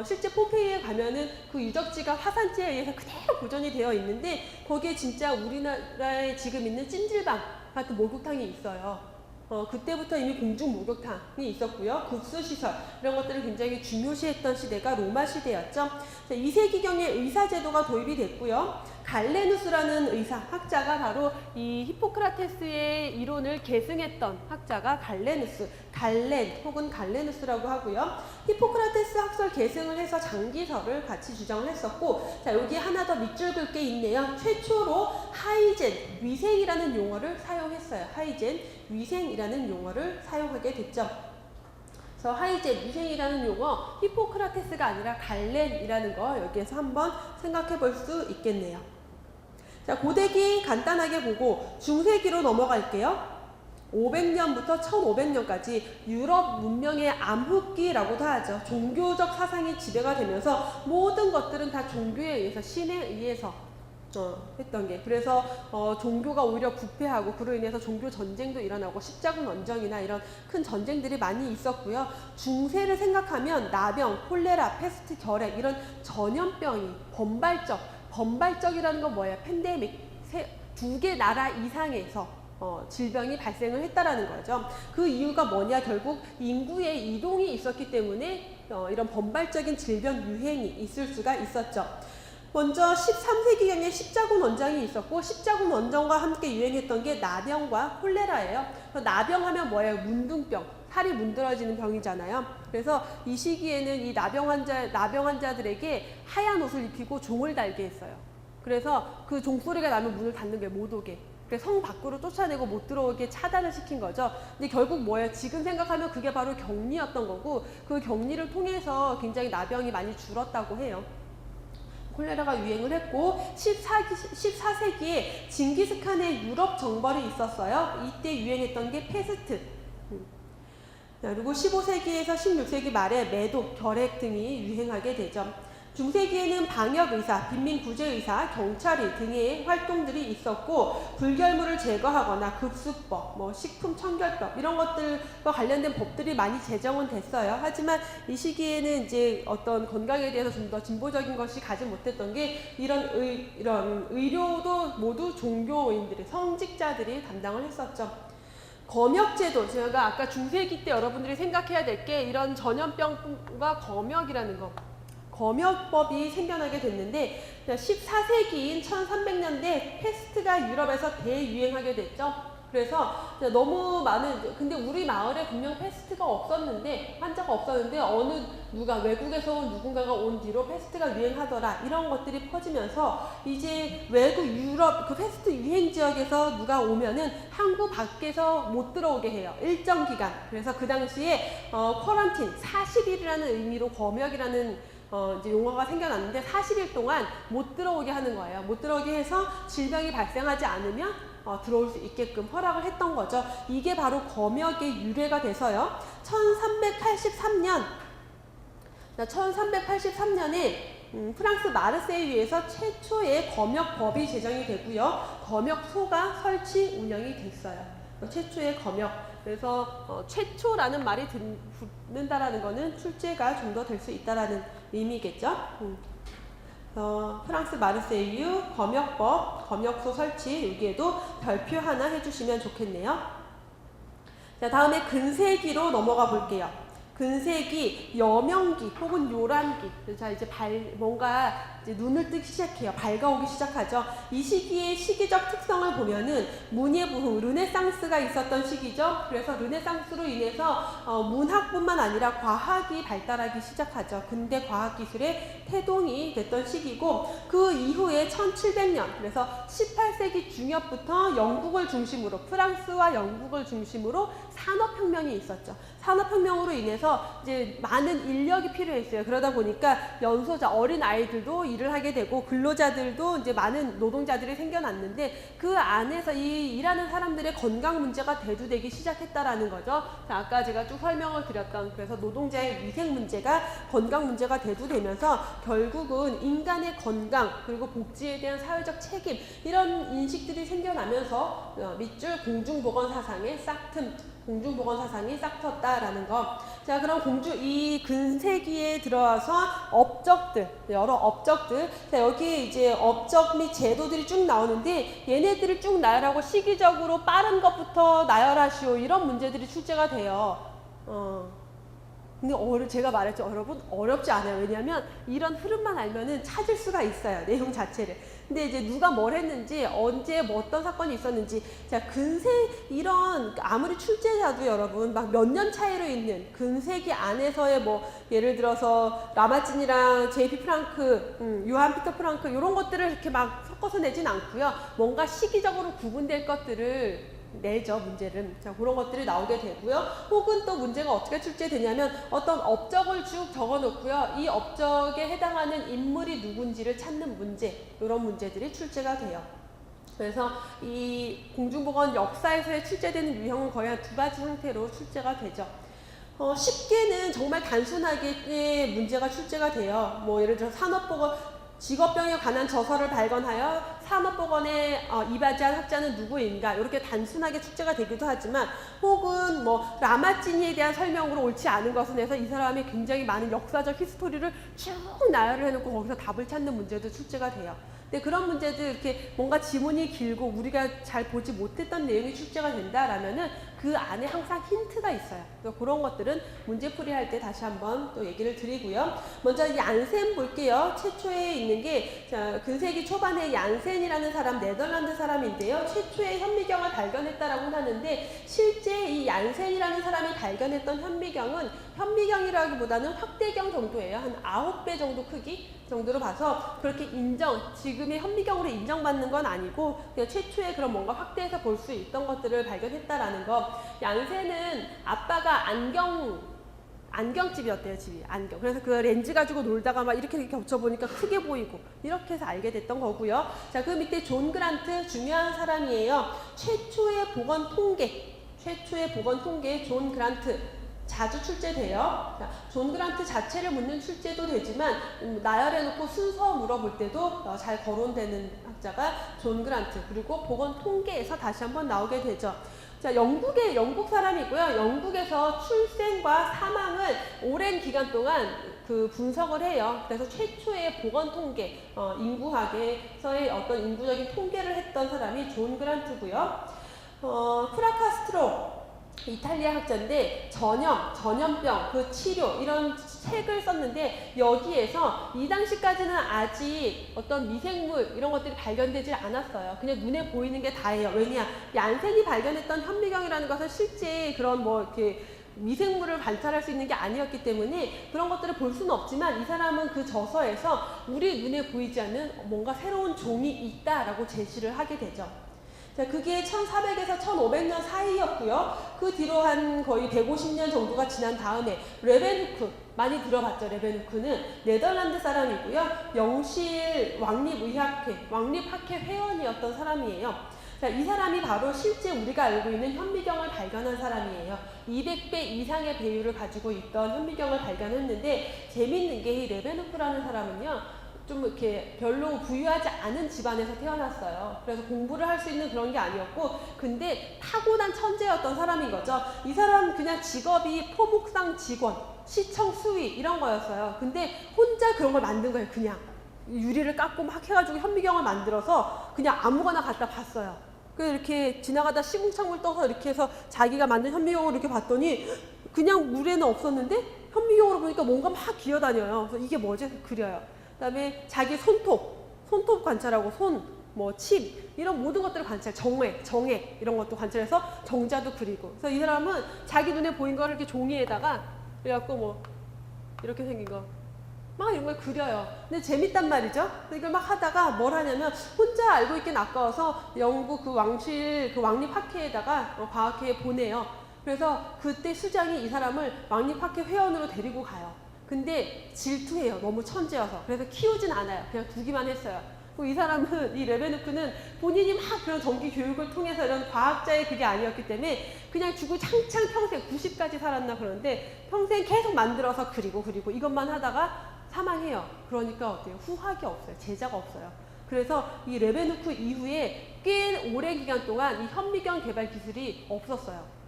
실제 폼페이에 가면은 그 유적지가 화산재에 의해서 그대로 보존이 되어 있는데 거기에 진짜 우리나라에 지금 있는 찜질방 같은 목욕탕이 있어요. 그때부터 이미 공중 목욕탕이 있었고요. 급수시설 이런 것들을 굉장히 중요시했던 시대가 로마 시대였죠. 2세기경에 의사제도가 도입이 됐고요. 갈레누스라는 학자가 바로 이 히포크라테스의 이론을 계승했던 학자가 갈렌 혹은 갈레누스라고 하고요. 히포크라테스 학설 계승을 해서 장기설을 같이 주장을 했었고, 자, 여기 하나 더 밑줄 긋게 있네요. 최초로 하이젠, 위생이라는 용어를 사용했어요. 하이젠, 위생이라는 용어를 사용하게 됐죠. 그래서 하이젠, 위생이라는 용어, 히포크라테스가 아니라 갈렌이라는 거 여기에서 한번 생각해 볼 수 있겠네요. 자, 고대기 간단하게 보고 중세기로 넘어갈게요. 500년부터 1500년까지 유럽 문명의 암흑기라고도 하죠. 종교적 사상이 지배가 되면서 모든 것들은 다 종교에 의해서, 신에 의해서 했던 게, 그래서 종교가 오히려 부패하고 그로 인해서 종교 전쟁도 일어나고 십자군 원정이나 이런 큰 전쟁들이 많이 있었고요. 중세를 생각하면 나병, 콜레라, 페스트, 결핵 이런 전염병이 번발적이라는 건 뭐예요? 팬데믹, 2개 나라 이상에서 질병이 발생을 했다라는 거죠. 그 이유가 뭐냐? 결국 인구의 이동이 있었기 때문에 이런 번발적인 질병 유행이 있을 수가 있었죠. 먼저 13세기경에 십자군 원정이 있었고, 십자군 원정과 함께 유행했던 게 나병과 콜레라예요. 나병하면 뭐예요? 문둥병, 살이 문드러지는 병이잖아요. 그래서 이 시기에는 이 나병 환자들에게 하얀 옷을 입히고 종을 달게 했어요. 그래서 그 종소리가 나면 문을 닫는 게 못 오게. 그래서 성 밖으로 쫓아내고 못 들어오게 차단을 시킨 거죠. 근데 결국 뭐예요? 지금 생각하면 그게 바로 격리였던 거고, 그 격리를 통해서 굉장히 나병이 많이 줄었다고 해요. 콜레라가 유행을 했고, 14세기에 징기스칸의 유럽 정벌이 있었어요. 이때 유행했던 게 페스트. 그리고 15세기에서 16세기 말에 매도, 결핵 등이 유행하게 되죠. 중세기에는 방역의사, 빈민구제의사, 경찰이 등의 활동들이 있었고 불결물을 제거하거나 급수법, 식품 청결법 이런 것들과 관련된 법들이 많이 제정은 됐어요. 하지만 이 시기에는 이제 어떤 건강에 대해서 좀 더 진보적인 것이 가지 못했던 게 이런 의료도 모두 종교인들이 성직자들이 담당을 했었죠. 검역제도, 제가 아까 중세기 때 여러분들이 생각해야 될 게 이런 전염병과 검역이라는 거. 검역법이 생겨나게 됐는데 14세기인 1300년대 패스트가 유럽에서 대유행하게 됐죠. 그래서 너무 많은, 근데 우리 마을에 분명 패스트가 없었는데, 환자가 없었는데 누가 외국에서 온 누군가가 온 뒤로 패스트가 유행하더라, 이런 것들이 퍼지면서 이제 외국 유럽 그 패스트 유행 지역에서 누가 오면은 한국 밖에서 못 들어오게 해요, 일정 기간. 그래서 그 당시에 쿼런틴 40일이라는 의미로 검역이라는 이제 용어가 생겨났는데 40일 동안 못 들어오게 하는 거예요. 못 들어오게 해서 질병이 발생하지 않으면 들어올 수 있게끔 허락을 했던 거죠. 이게 바로 검역의 유래가 돼서요. 1383년에 프랑스 마르세유에서 최초의 검역법이 제정이 되고요. 검역소가 설치 운영이 됐어요. 최초의 검역. 그래서 최초라는 말이 붙는다라는 거는 출제가 좀 더 될 수 있다라는 의미겠죠. 프랑스 마르세유 검역법, 검역소 설치, 여기에도 별표 하나 해주시면 좋겠네요. 자, 다음에 근세기로 넘어가 볼게요. 근세기, 여명기 혹은 요란기. 자, 이제 뭔가 이제 눈을 뜨기 시작해요. 밝아오기 시작하죠. 이 시기의 시기적 특성을 보면은 문예부흥, 르네상스가 있었던 시기죠. 그래서 르네상스로 인해서 문학뿐만 아니라 과학이 발달하기 시작하죠. 근대 과학기술의 태동이 됐던 시기고, 그 이후에 1700년, 그래서 18세기 중엽부터 영국을 중심으로, 프랑스와 영국을 중심으로 산업혁명이 있었죠. 산업혁명으로 인해서 이제 많은 인력이 필요했어요. 그러다 보니까 연소자, 어린 아이들도 일을 하게 되고 근로자들도 이제 많은 노동자들이 생겨났는데, 그 안에서 이 일하는 사람들의 건강 문제가 대두되기 시작했다라는 거죠. 아까 제가 쭉 설명을 드렸던, 그래서 노동자의 위생 문제가 건강 문제가 대두되면서 결국은 인간의 건강 그리고 복지에 대한 사회적 책임, 이런 인식들이 생겨나면서 밑줄 공중보건 사상이 싹 텄다라는 거. 자, 그럼 이 근세기에 들어와서 업적들, 여러 업적들. 자, 여기 이제 업적 및 제도들이 쭉 나오는데, 얘네들을 쭉 나열하고 시기적으로 빠른 것부터 나열하시오, 이런 문제들이 출제가 돼요. 근데 제가 말했죠, 여러분, 어렵지 않아요. 왜냐하면 이런 흐름만 알면은 찾을 수가 있어요, 내용 자체를. 근데 이제 누가 뭘 했는지, 언제 어떤 사건이 있었는지. 자, 이런 아무리 출제자도 여러분 막 몇 년 차이로 있는 근세기 안에서의 예를 들어서 라마진이랑 JP 프랑크, 요한 피터 프랑크, 이런 것들을 이렇게 막 섞어서 내진 않고요. 뭔가 시기적으로 구분될 것들을 내죠, 문제를. 자, 그런 것들이 나오게 되고요. 혹은 또 문제가 어떻게 출제되냐면 어떤 업적을 쭉 적어 놓고요. 이 업적에 해당하는 인물이 누군지를 찾는 문제, 이런 문제들이 출제가 돼요. 그래서 이 공중보건 역사에서의 출제되는 유형은 거의 한 두 가지 형태로 출제가 되죠. 쉽게는 정말 단순하게 문제가 출제가 돼요. 예를 들어 산업보건, 직업병에 관한 저서를 발견하여 산업보건에 이바지한 학자는 누구인가, 이렇게 단순하게 출제가 되기도 하지만, 혹은 라마찌니에 대한 설명으로 옳지 않은 것은 해서 이 사람이 굉장히 많은 역사적 히스토리를 쭉 나열을 해놓고 거기서 답을 찾는 문제도 출제가 돼요. 근데 그런 문제들, 이렇게 뭔가 지문이 길고 우리가 잘 보지 못했던 내용이 출제가 된다라면은 그 안에 항상 힌트가 있어요. 그래서 그런 것들은 문제풀이 할 때 다시 한번 또 얘기를 드리고요. 먼저 얀센 볼게요. 최초에 있는 게, 자, 근세기 초반에 얀센이라는 사람, 네덜란드 사람인데요. 최초의 현미경을 발견했다라고 하는데, 실제 이 얀센이라는 사람이 발견했던 현미경이라기보다는 확대경 정도예요. 한 9배 정도 크기 정도로 봐서 그렇게 지금의 현미경으로 인정받는 건 아니고, 그냥 최초의 그런 뭔가 확대해서 볼 수 있던 것들을 발견했다라는 거. 얀센은 아빠가 안경집이었대요, 집이. 안경. 그래서 그 렌즈 가지고 놀다가 막 이렇게 겹쳐보니까 크게 보이고, 이렇게 해서 알게 됐던 거고요. 자, 그 밑에 존 그란트, 중요한 사람이에요. 최초의 보건 통계 존 그란트. 자주 출제돼요. 존 그란트 자체를 묻는 출제도 되지만 나열해놓고 순서 물어볼 때도 잘 거론되는 학자가 존 그란트, 그리고 보건 통계에서 다시 한번 나오게 되죠. 자, 영국 사람이고요. 영국에서 출생과 사망을 오랜 기간 동안 그 분석을 해요. 그래서 최초의 보건 통계, 인구학에서의 어떤 인구적인 통계를 했던 사람이 존 그란트고요. 프라카스트로, 이탈리아 학자인데 전염병, 그 치료 이런 책을 썼는데 여기에서 이 당시까지는 아직 어떤 미생물 이런 것들이 발견되지 않았어요. 그냥 눈에 보이는 게 다예요. 왜냐? 얀센이 발견했던 현미경이라는 것은 실제 그런 뭐 이렇게 미생물을 관찰할 수 있는 게 아니었기 때문에 그런 것들을 볼 수는 없지만 이 사람은 그 저서에서 우리 눈에 보이지 않는 뭔가 새로운 종이 있다라고 제시를 하게 되죠. 자, 그게 1400에서 1500년 사이였고요. 그 뒤로 한 거의 150년 정도가 지난 다음에 레베누크, 많이 들어봤죠. 레베누크는 네덜란드 사람이고요. 영실 왕립학회 회원이었던 사람이에요. 자, 이 사람이 바로 실제 우리가 알고 있는 현미경을 발견한 사람이에요. 200배 이상의 배율을 가지고 있던 현미경을 발견했는데 재밌는 게 이 레베누크라는 사람은요. 좀 이렇게 별로 부유하지 않은 집안에서 태어났어요. 그래서 공부를 할 수 있는 그런 게 아니었고, 근데 타고난 천재였던 사람인 거죠. 이 사람 그냥 직업이 포목상 직원, 시청 수위 이런 거였어요. 근데 혼자 그런 걸 만든 거예요. 그냥 유리를 깎고 막 해가지고 현미경을 만들어서 그냥 아무거나 갖다 봤어요. 이렇게 지나가다 시궁창을 떠서 이렇게 해서 자기가 만든 현미경을 이렇게 봤더니 그냥 물에는 없었는데 현미경으로 보니까 뭔가 막 기어다녀요. 그래서 이게 뭐지? 그려요. 그다음에 자기 손톱 관찰하고 침 이런 모든 것들을 관찰, 정액 이런 것도 관찰해서 정자도 그리고. 그래서 이 사람은 자기 눈에 보인 거를 이렇게 종이에다가 그래갖고 뭐 이렇게 생긴 거 막 이런 걸 그려요. 근데 재밌단 말이죠. 이걸 막 하다가 뭘 하냐면 혼자 알고 있긴 아까워서 영국 그 왕립학회에다가 과학회에 보내요. 그래서 그때 수장이 이 사람을 왕립학회 회원으로 데리고 가요. 근데 질투해요. 너무 천재여서. 그래서 키우진 않아요. 그냥 두기만 했어요. 이 사람은, 이 레베누크는 본인이 막 그런 정기 교육을 통해서 이런 과학자의 그게 아니었기 때문에 그냥 주구장창 평생 90까지 살았나 그러는데 평생 계속 만들어서 그리고 이것만 하다가 사망해요. 그러니까 어때요? 후학이 없어요. 제자가 없어요. 그래서 이 레베누크 이후에 꽤 오랜 기간 동안 이 현미경 개발 기술이 없었어요.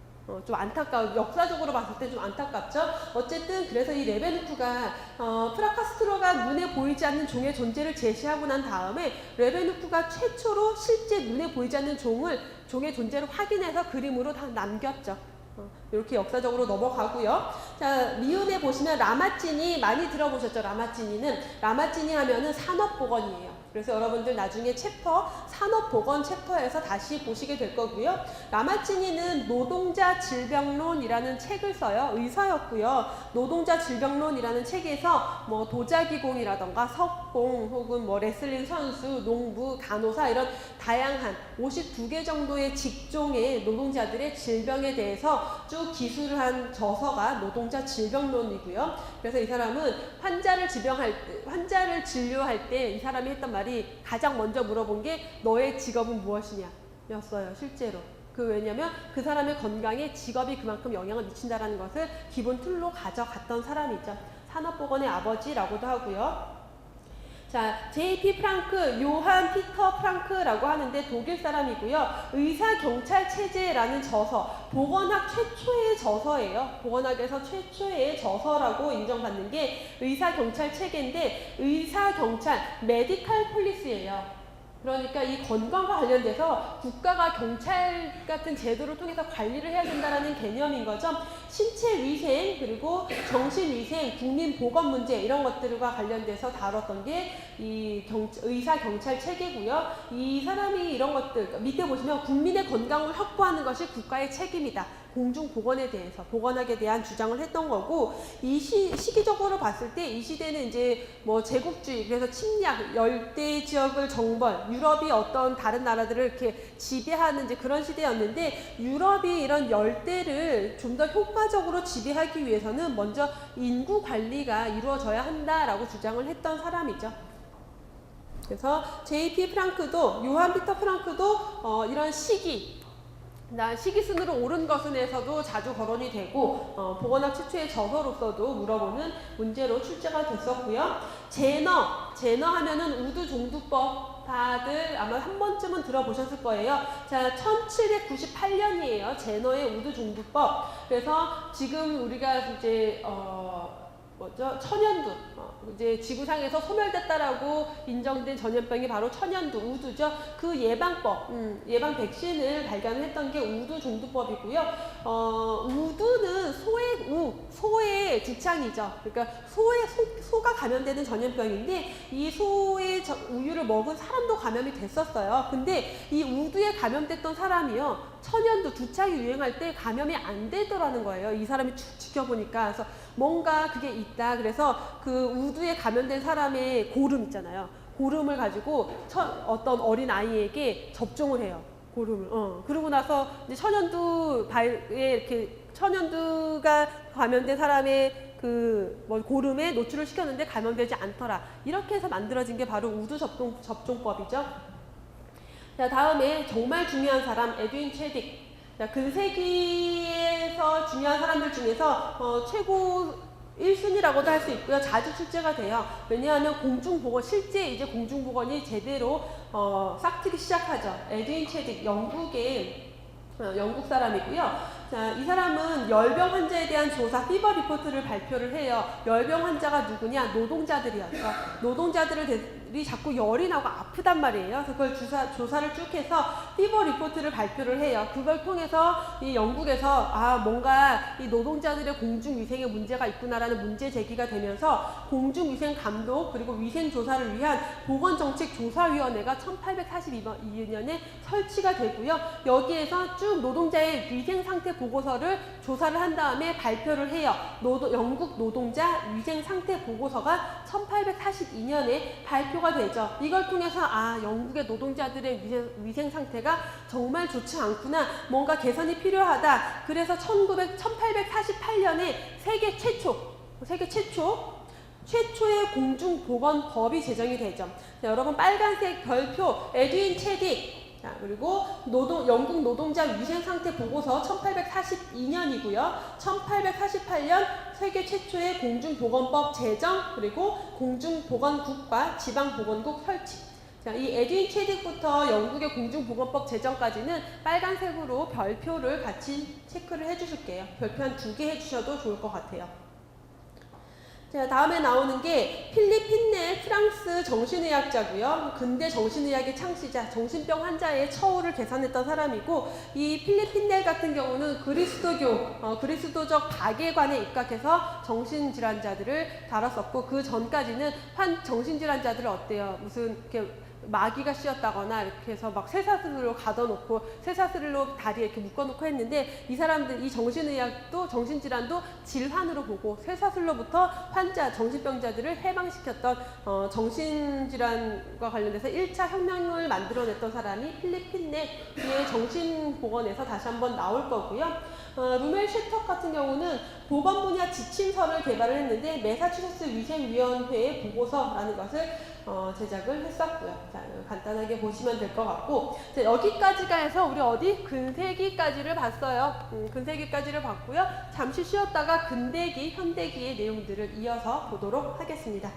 좀 안타까워. 역사적으로 봤을 때 좀 안타깝죠. 어쨌든 그래서 이 레베누크가 프라카스트로가 눈에 보이지 않는 종의 존재를 제시하고 난 다음에 레베누크가 최초로 실제 눈에 보이지 않는 종의 존재를 확인해서 그림으로 다 남겼죠. 이렇게 역사적으로 넘어가고요. 자, 미운에 보시면 라마찌니 많이 들어보셨죠? 라마찌니 하면은 산업보건이에요. 그래서 여러분들 나중에 산업보건 챕터에서 다시 보시게 될 거고요. 라마찌니는 노동자 질병론이라는 책을 써요. 의사였고요. 노동자 질병론이라는 책에서 뭐 도자기공이라던가 석공 혹은 뭐 레슬링 선수, 농부, 간호사 이런 다양한 52개 정도의 직종의 노동자들의 질병에 대해서 쭉 기술을 한 저서가 노동자 질병론이고요. 그래서 이 사람은 환자를 진료할 때 이 사람이 했던 말이 가장 먼저 물어본 게 너의 직업은 무엇이냐 였어요. 실제로. 왜냐면 그 사람의 건강에 직업이 그만큼 영향을 미친다라는 것을 기본 틀로 가져갔던 사람이죠. 산업보건의 아버지라고도 하고요. 자, J.P. 프랑크, 요한 피터 프랑크라고 하는데 독일 사람이고요. 의사경찰체제라는 저서, 보건학 최초의 저서예요. 보건학에서 최초의 저서라고 인정받는 게 의사경찰체계인데 의사경찰, 메디칼 폴리스예요. 그러니까 이 건강과 관련돼서 국가가 경찰 같은 제도를 통해서 관리를 해야 된다는 개념인 거죠. 신체 위생 그리고 정신 위생, 국민 보건 문제 이런 것들과 관련돼서 다뤘던 게 이 의사 경찰 체계고요. 이 사람이 이런 것들 밑에 보시면 국민의 건강을 확보하는 것이 국가의 책임이다. 공중보건에 대해서, 보건학에 대한 주장을 했던 거고, 이 시기적으로 봤을 때 이 시대는 이제 뭐 제국주의, 그래서 침략, 열대 지역을 정벌, 유럽이 어떤 다른 나라들을 이렇게 지배하는 이제 그런 시대였는데, 유럽이 이런 열대를 좀 더 효과적으로 지배하기 위해서는 먼저 인구 관리가 이루어져야 한다라고 주장을 했던 사람이죠. 그래서 J.P. 프랑크도, 요한 피터 프랑크도 이런 시기, 식이순으로 옳은 것은에서도 자주 거론이 되고 보건학 최초의 저서로서도 물어보는 문제로 출제가 됐었고요. 제너 하면은 우두종두법 다들 아마 한 번쯤은 들어보셨을 거예요. 자, 1798년이에요. 제너의 우두종두법. 그래서 지금 우리가 이제 천연두, 이제 지구상에서 소멸됐다라고 인정된 전염병이 바로 천연두, 우두죠. 그 예방법, 예방 백신을 발견했던 게 우두종두법이고요. 우두는 소의 지창이죠. 그러니까 소가 감염되는 전염병인데 이 소의 우유를 먹은 사람도 감염이 됐었어요. 근데 이 우두에 감염됐던 사람이요. 천연두 두창이 유행할 때 감염이 안 되더라는 거예요. 이 사람이 쭉 지켜보니까. 그래서 뭔가 그게 있다. 그래서 그 우두에 감염된 사람의 고름 있잖아요. 고름을 가지고 어떤 어린 아이에게 접종을 해요. 고름을. 그러고 나서 이제 천연두가 감염된 사람의 고름에 노출을 시켰는데 감염되지 않더라. 이렇게 해서 만들어진 게 바로 우두 접종법이죠. 자, 다음에 정말 중요한 사람 에드윈 체딕. 자, 근세기에서 중요한 사람들 중에서 최고 1순위라고도 할 수 있고요. 자주 출제가 돼요. 왜냐하면 공중보건, 실제 이제 공중보건이 제대로 싹트기 시작하죠. 에드윈 체딕, 영국 사람이고요. 자, 이 사람은 열병 환자에 대한 조사, 피버 리포트를 발표를 해요. 열병 환자가 누구냐? 노동자들이었죠. 노동자들이 자꾸 열이 나고 아프단 말이에요. 그래서 그걸 조사를 쭉 해서 피버 리포트를 발표를 해요. 그걸 통해서 이 영국에서 뭔가 이 노동자들의 공중위생에 문제가 있구나라는 문제 제기가 되면서 공중위생 감독 그리고 위생 조사를 위한 보건정책조사위원회가 1842년에 설치가 되고요. 여기에서 쭉 노동자의 위생 상태 보고서를 조사를 한 다음에 발표를 해요. 영국 노동자 위생 상태 보고서가 1842년에 발표가 되죠. 이걸 통해서 영국의 노동자들의 위생 상태가 정말 좋지 않구나. 뭔가 개선이 필요하다. 그래서 1848년에 세계 최초의 공중보건법이 제정이 되죠. 자, 여러분 빨간색 별표 에드윈 체딕. 자, 그리고 영국 노동자 위생상태 보고서 1842년이고요. 1848년 세계 최초의 공중보건법 제정, 그리고 공중보건국과 지방보건국 설치. 자, 이 에드윈 체딕부터 영국의 공중보건법 제정까지는 빨간색으로 별표를 같이 체크를 해주실게요. 별표 한 2개 해주셔도 좋을 것 같아요. 자, 다음에 나오는 게 필립 핀넬, 프랑스 정신의학자고요. 근대 정신의학의 창시자, 정신병 환자의 처우를 개선했던 사람이고, 이 필립 핀넬 같은 경우는 그리스도적 박애관에 입각해서 정신질환자들을 다뤘었고, 그 전까지는 정신질환자들을 어때요? 무슨 이렇게 마귀가 씌었다거나 이렇게 해서 막 쇠사슬로 가둬놓고 쇠사슬로 다리에 이렇게 묶어놓고 했는데, 이 사람들 이 정신의학도 정신질환도 질환으로 보고 쇠사슬로부터 정신병자들을 해방시켰던 정신질환과 관련돼서 1차 혁명을 만들어냈던 사람이 필립 핀넬의 정신보건에서 다시 한번 나올 거고요. 루멜 셰터 같은 경우는 보건 분야 지침서를 개발을 했는데 매사추세츠 위생위원회의 보고서라는 것을 제작을 했었고요. 자, 간단하게 보시면 될 것 같고, 자, 여기까지가 해서 우리 근세기까지를 봤어요. 근세기까지를 봤고요. 잠시 쉬었다가 근대기, 현대기의 내용들을 이어서 보도록 하겠습니다.